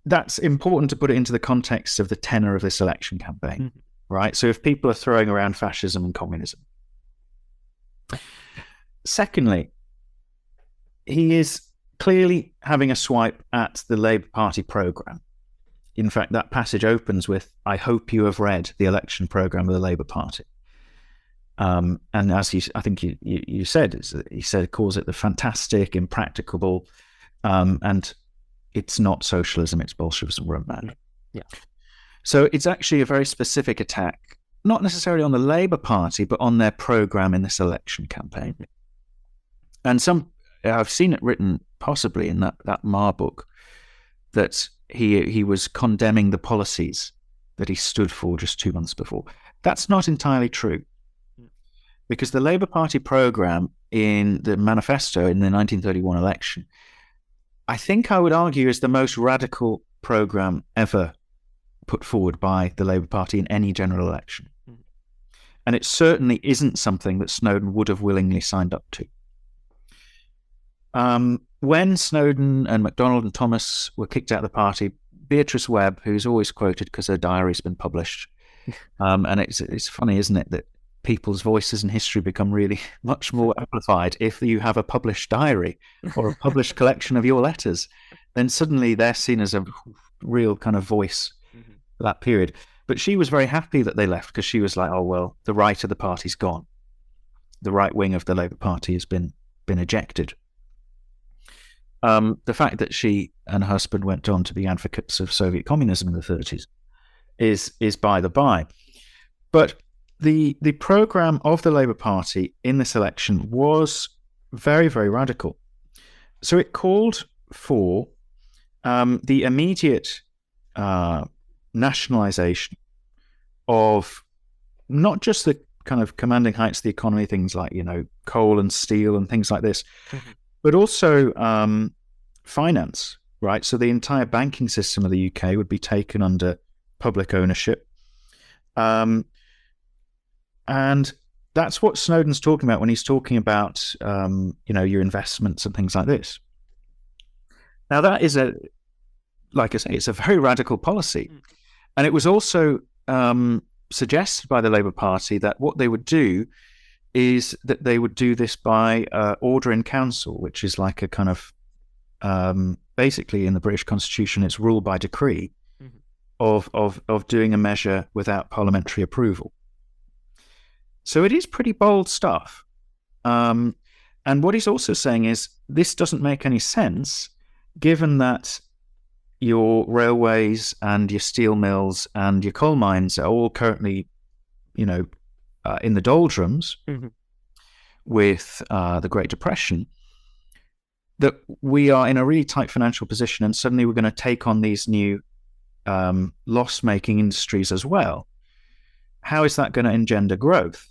that's important to put it into the context of the tenor of this election campaign, right? So if people are throwing around fascism and communism. Secondly, he is clearly having a swipe at the Labour Party programme. In fact, that passage opens with, "I hope you have read the election programme of the Labour Party." And as I think you said, he calls it the fantastic, impracticable, and it's not socialism, it's Bolshevism run mad. Yeah. So it's actually a very specific attack, not necessarily on the Labour Party, but on their programme in this election campaign. And I've seen it written possibly in that Marr book that he was condemning the policies that he stood for just 2 months before. That's not entirely true, because the Labour Party programme in the manifesto in the 1931 election, I think I would argue, is the most radical programme ever put forward by the Labour Party in any general election. And it certainly isn't something that Snowden would have willingly signed up to. When Snowden and MacDonald and Thomas were kicked out of the party, Beatrice Webb, who's always quoted because her diary's been published, and it's funny, isn't it, that people's voices in history become really much more amplified if you have a published diary or a published collection of your letters. Then suddenly they're seen as a real kind of voice for that period. But she was very happy that they left, because she was like, oh, well, the right of the party's gone. The right wing of the Labour Party has been ejected. The fact that she and her husband went on to be advocates of Soviet communism in the 30s is by the by. But the programme of the Labour Party in this election was very, very radical. So it called for the immediate nationalisation of not just the kind of commanding heights of the economy, things like, coal and steel and things like this, but also finance, right? So the entire banking system of the UK would be taken under public ownership. And that's what Snowden's talking about when he's talking about, your investments and things like this. Now, that is like I say, it's a very radical policy. And it was also suggested by the Labour Party that what they would do is that they would do this by order in council, which is like a kind of, basically in the British Constitution, it's rule by decree of doing a measure without parliamentary approval. So it is pretty bold stuff. And what he's also saying is this doesn't make any sense, given that your railways and your steel mills and your coal mines are all currently, in the doldrums with the Great Depression, that we are in a really tight financial position, and suddenly we're going to take on these new loss-making industries as well. How is that going to engender growth?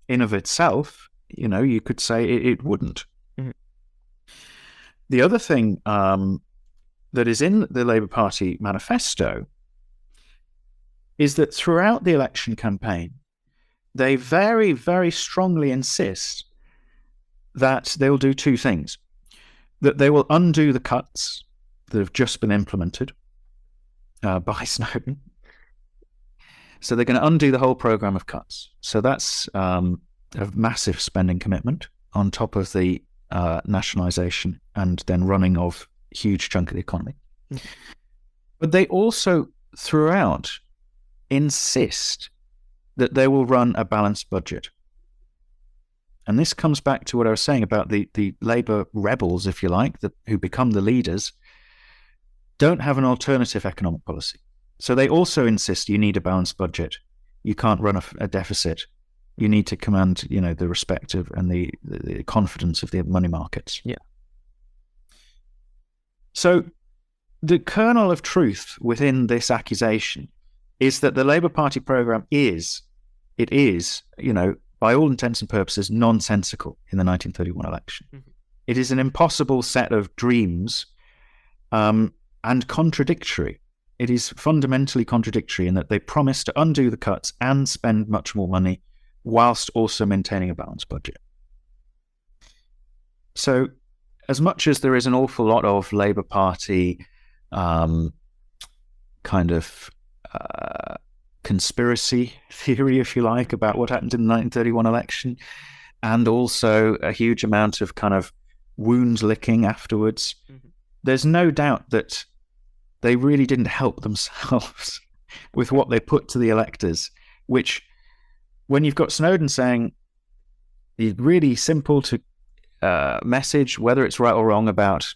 In of itself, you could say it wouldn't. The other thing that is in the Labour Party manifesto is that throughout the election campaign, they very, very strongly insist that they will do two things. That they will undo the cuts that have just been implemented by Snowden. So they're going to undo the whole programme of cuts. So that's a massive spending commitment on top of the nationalisation and then running of a huge chunk of the economy. But they also, throughout, insist that they will run a balanced budget. And this comes back to what I was saying about the Labour rebels, if you like, who become the leaders, don't have an alternative economic policy. So they also insist you need a balanced budget. You can't run a deficit. You need to command, the respect of and the confidence of the money markets. Yeah. So the kernel of truth within this accusation is that the Labour Party programme is, by all intents and purposes, nonsensical in the 1931 election. It is an impossible set of dreams and contradictory. It is fundamentally contradictory in that they promise to undo the cuts and spend much more money whilst also maintaining a balanced budget. So as much as there is an awful lot of Labour Party kind of conspiracy theory, if you like, about what happened in the 1931 election, and also a huge amount of kind of wound licking afterwards, there's no doubt that they really didn't help themselves with what they put to the electors, which, when you've got Snowden saying the really simple to message, whether it's right or wrong, about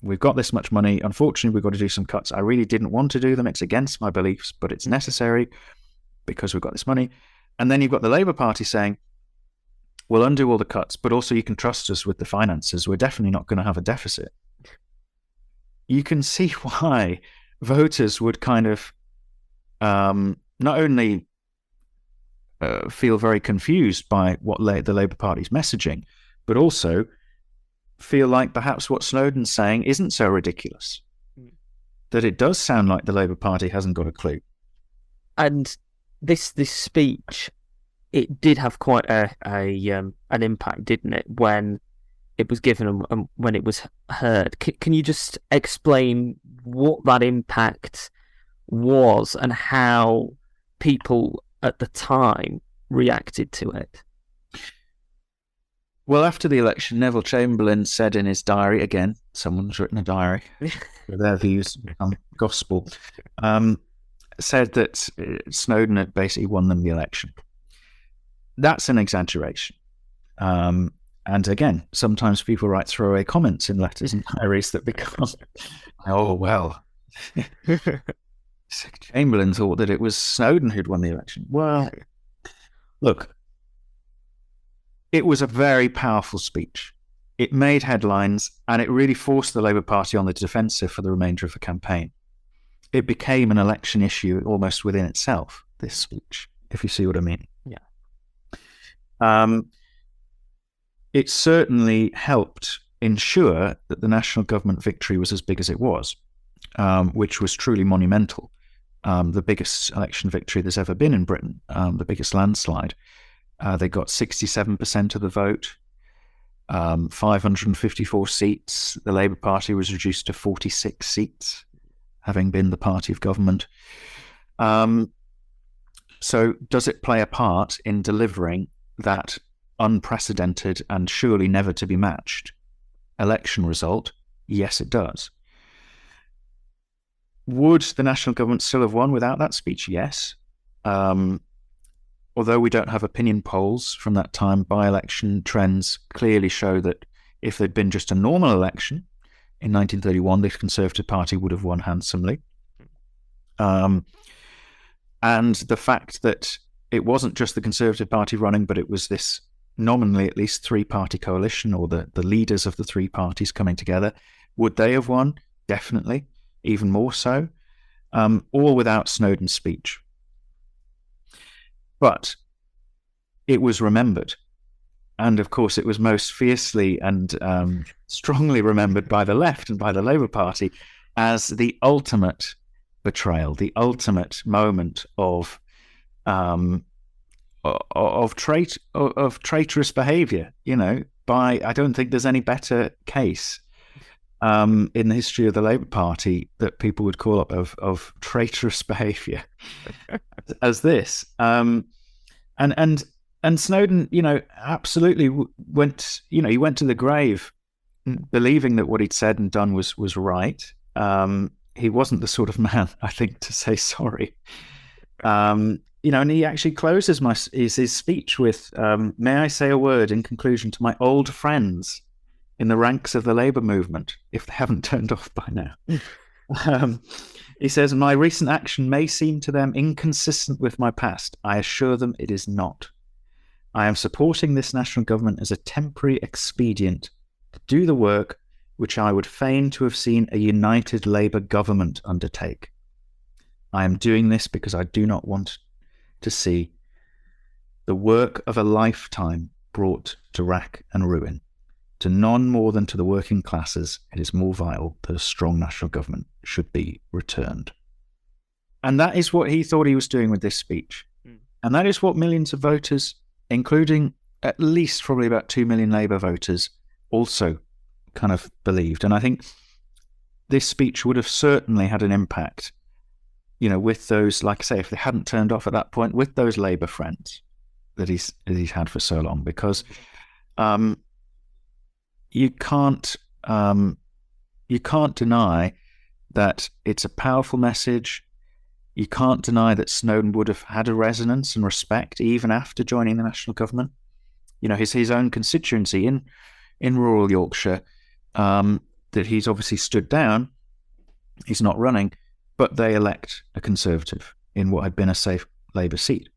we've got this much money, unfortunately we've got to do some cuts. I really didn't want to do them. It's against my beliefs, but it's necessary because we've got this money. And then you've got the Labour Party saying, we'll undo all the cuts, but also you can trust us with the finances. We're definitely not going to have a deficit. You can see why voters would kind of not only feel very confused by what the Labour Party's messaging, but also feel like perhaps what Snowden's saying isn't so ridiculous, that it does sound like the Labour Party hasn't got a clue. And this speech, it did have quite an impact, didn't it, when it was given and when it was heard. Can you just explain what that impact was and how people at the time reacted to it? Well, after the election, Neville Chamberlain said in his diary, again, someone's written a diary, where their views become gospel, said that Snowden had basically won them the election. That's an exaggeration. And again, sometimes people write throwaway comments in letters and diaries that become, oh, well, Chamberlain thought that it was Snowden who'd won the election. Well, look, it was a very powerful speech. It made headlines, and it really forced the Labour Party on the defensive for the remainder of the campaign. It became an election issue almost within itself, this speech, if you see what I mean. Yeah. It certainly helped ensure that the national government victory was as big as it was, which was truly monumental. The biggest election victory there's ever been in Britain, the biggest landslide. They got 67% of the vote, 554 seats. The Labour Party was reduced to 46 seats, having been the party of government. So does it play a part in delivering that unprecedented and surely never to be matched election result? Yes, it does. Would the national government still have won without that speech? Yes. Although we don't have opinion polls from that time, by-election trends clearly show that if there'd been just a normal election in 1931, the Conservative Party would have won handsomely. And the fact that it wasn't just the Conservative Party running, but it was this nominally at least three-party coalition, or the leaders of the three parties coming together, would they have won? Definitely, even more so, all without Snowden's speech. But it was remembered. And of course, it was most fiercely and strongly remembered by the left and by the Labour Party as the ultimate betrayal, the ultimate moment of traitorous behaviour. I don't think there's any better case in the history of the Labour Party that people would call up of traitorous behaviour as this. And Snowden, absolutely went, he went to the grave believing that what he'd said and done was right. He wasn't the sort of man, I think, to say sorry. And he actually closes his speech with, may I say a word in conclusion to my old friends in the ranks of the Labour movement, if they haven't turned off by now. He says, my recent action may seem to them inconsistent with my past. I assure them it is not. I am supporting this national government as a temporary expedient to do the work which I would fain to have seen a united Labour government undertake. I am doing this because I do not want to see the work of a lifetime brought to rack and ruin. to none more than to the working classes, it is more vital that a strong national government should be returned. And that is what he thought he was doing with this speech. And that is what millions of voters, including at least probably about 2 million Labour voters, also kind of believed. And I think this speech would have certainly had an impact, with those, like I say, if they hadn't turned off at that point, with those Labour friends that he's had for so long, because you can't deny that it's a powerful message. You can't deny that Snowden would have had a resonance and respect even after joining the national government. His own constituency in rural Yorkshire, that he's obviously stood down. He's not running, but they elect a Conservative in what had been a safe Labour seat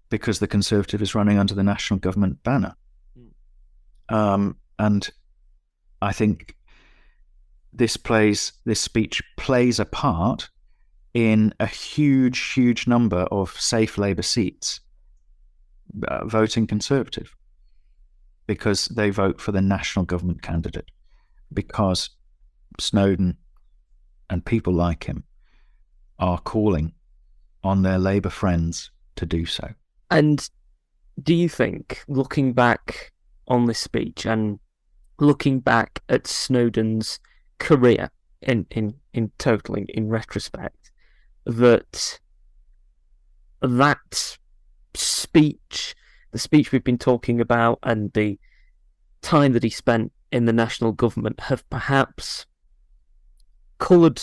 because the Conservative is running under the national government banner. And I think this speech plays a part in a huge number of safe Labour seats voting Conservative because they vote for the national government candidate, because Snowden and people like him are calling on their Labour friends to do so. And do you think, looking back on this speech and looking back at Snowden's career in total, in retrospect, that speech, the speech we've been talking about, and the time that he spent in the national government have perhaps coloured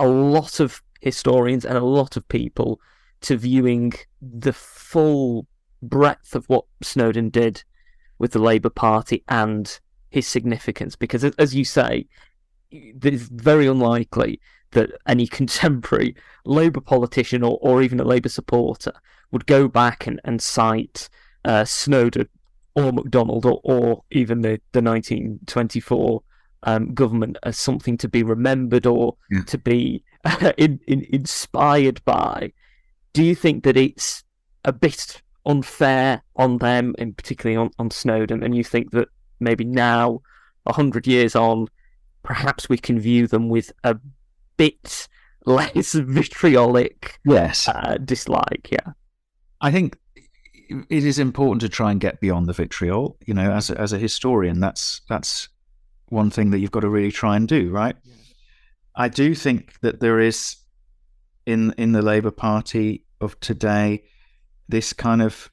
a lot of historians and a lot of people to viewing the full breadth of what Snowden did with the Labour Party and his significance? Because, as you say, it's very unlikely that any contemporary Labour politician or even a Labour supporter would go back and cite Snowden or MacDonald or even the 1924 government as something to be remembered or to be inspired by. Do you think that it's a bit unfair on them, and particularly on Snowden, and you think that maybe now, 100 years on, perhaps we can view them with a bit less vitriolic dislike? Yeah, I think it is important to try and get beyond the vitriol. As a historian, that's one thing that you've got to really try and do, right? Yeah. I do think that there is in the Labour Party of today this kind of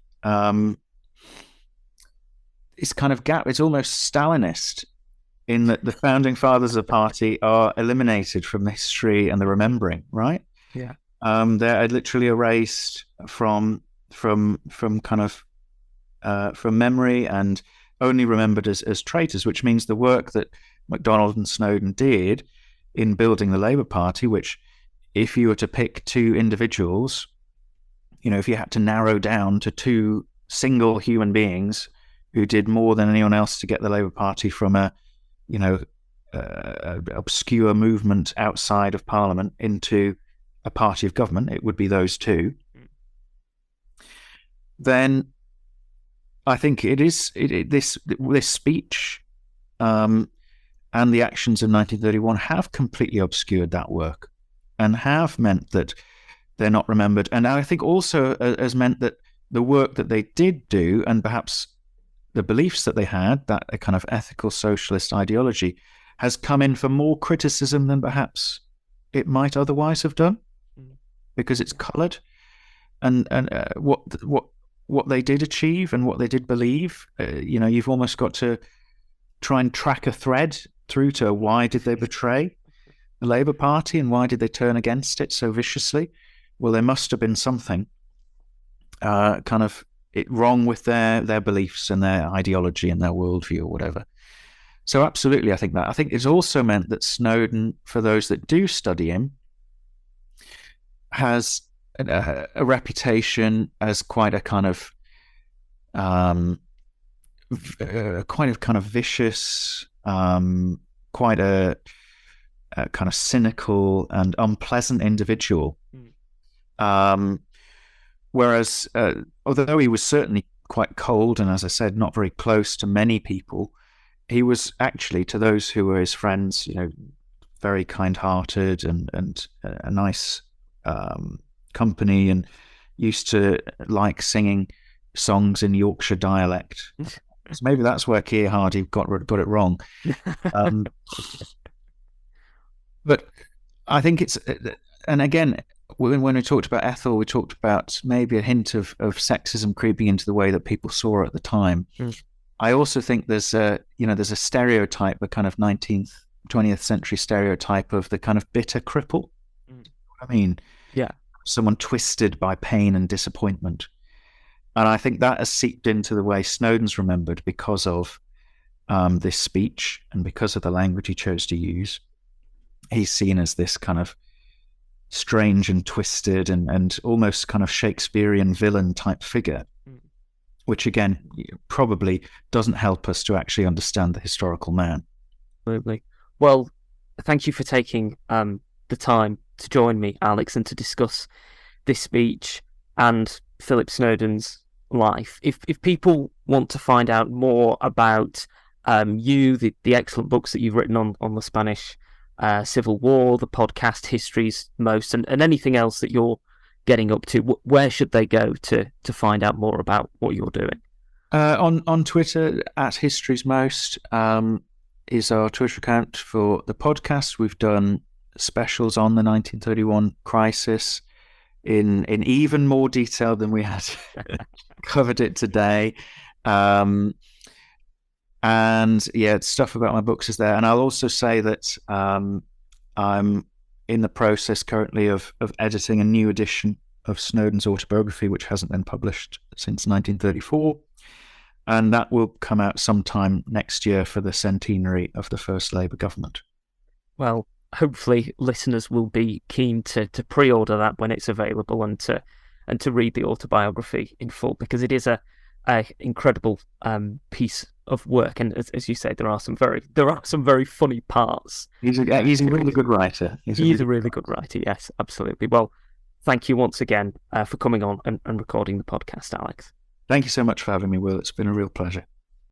gap. It's almost Stalinist in that the founding fathers of the party are eliminated from the history and the remembering, right? Yeah. They're literally erased from memory and only remembered as traitors, which means the work that MacDonald and Snowden did in building the Labour Party, which if you were to pick two individuals, if you had to narrow down to two single human beings who did more than anyone else to get the Labour Party from a obscure movement outside of Parliament into a party of government, it would be those two. Then I think this speech and the actions of 1931 have completely obscured that work and have meant that they're not remembered. And I think also has meant that the work that they did do, and perhaps the beliefs that they had, that a kind of ethical socialist ideology, has come in for more criticism than perhaps it might otherwise have done, because it's coloured. And what they did achieve and what they did believe, you've almost got to try and track a thread through to why did they betray the Labour Party and why did they turn against it so viciously? Well, there must have been something wrong with their beliefs and their ideology and their worldview or whatever. So absolutely, I think it's also meant that Snowden, for those that do study him, has a reputation as quite a kind of vicious, quite a kind of cynical and unpleasant individual. Whereas, although he was certainly quite cold and, as I said, not very close to many people, he was actually, to those who were his friends, very kind-hearted and a nice company, and used to like singing songs in Yorkshire dialect. So maybe that's where Keir Hardie got it wrong. But I think it's, and again, when we talked about Ethel, we talked about maybe a hint of sexism creeping into the way that people saw her at the time. I also think there's a stereotype, a kind of 19th, 20th century stereotype of the kind of bitter cripple. I mean, someone twisted by pain and disappointment. And I think that has seeped into the way Snowden's remembered because of this speech and because of the language he chose to use. He's seen as this kind of strange and twisted and almost kind of Shakespearean villain type figure, which again probably doesn't help us to actually understand the historical man. Absolutely. Well, thank you for taking the time to join me, Alex, and to discuss this speech and Philip Snowden's life. If people want to find out more about you, the excellent books that you've written on the Spanish Civil War, the podcast History's Most, and anything else that you're getting up to, where should they go to find out more about what you're doing? On Twitter, at History's Most is our Twitter account for the podcast. We've done specials on the 1931 crisis in even more detail than we had covered it today. And stuff about my books is there. And I'll also say that I'm in the process currently of editing a new edition of Snowden's autobiography, which hasn't been published since 1934. And that will come out sometime next year for the centenary of the first Labour government. Well, hopefully listeners will be keen to pre-order that when it's available and to read the autobiography in full, because it is a incredible piece of work, and as you say, there are some very funny parts. He's a really good writer. He's a really good writer. Yes, absolutely. Well, thank you once again for coming on and recording the podcast, Alex. Thank you so much for having me, Will. It's been a real pleasure.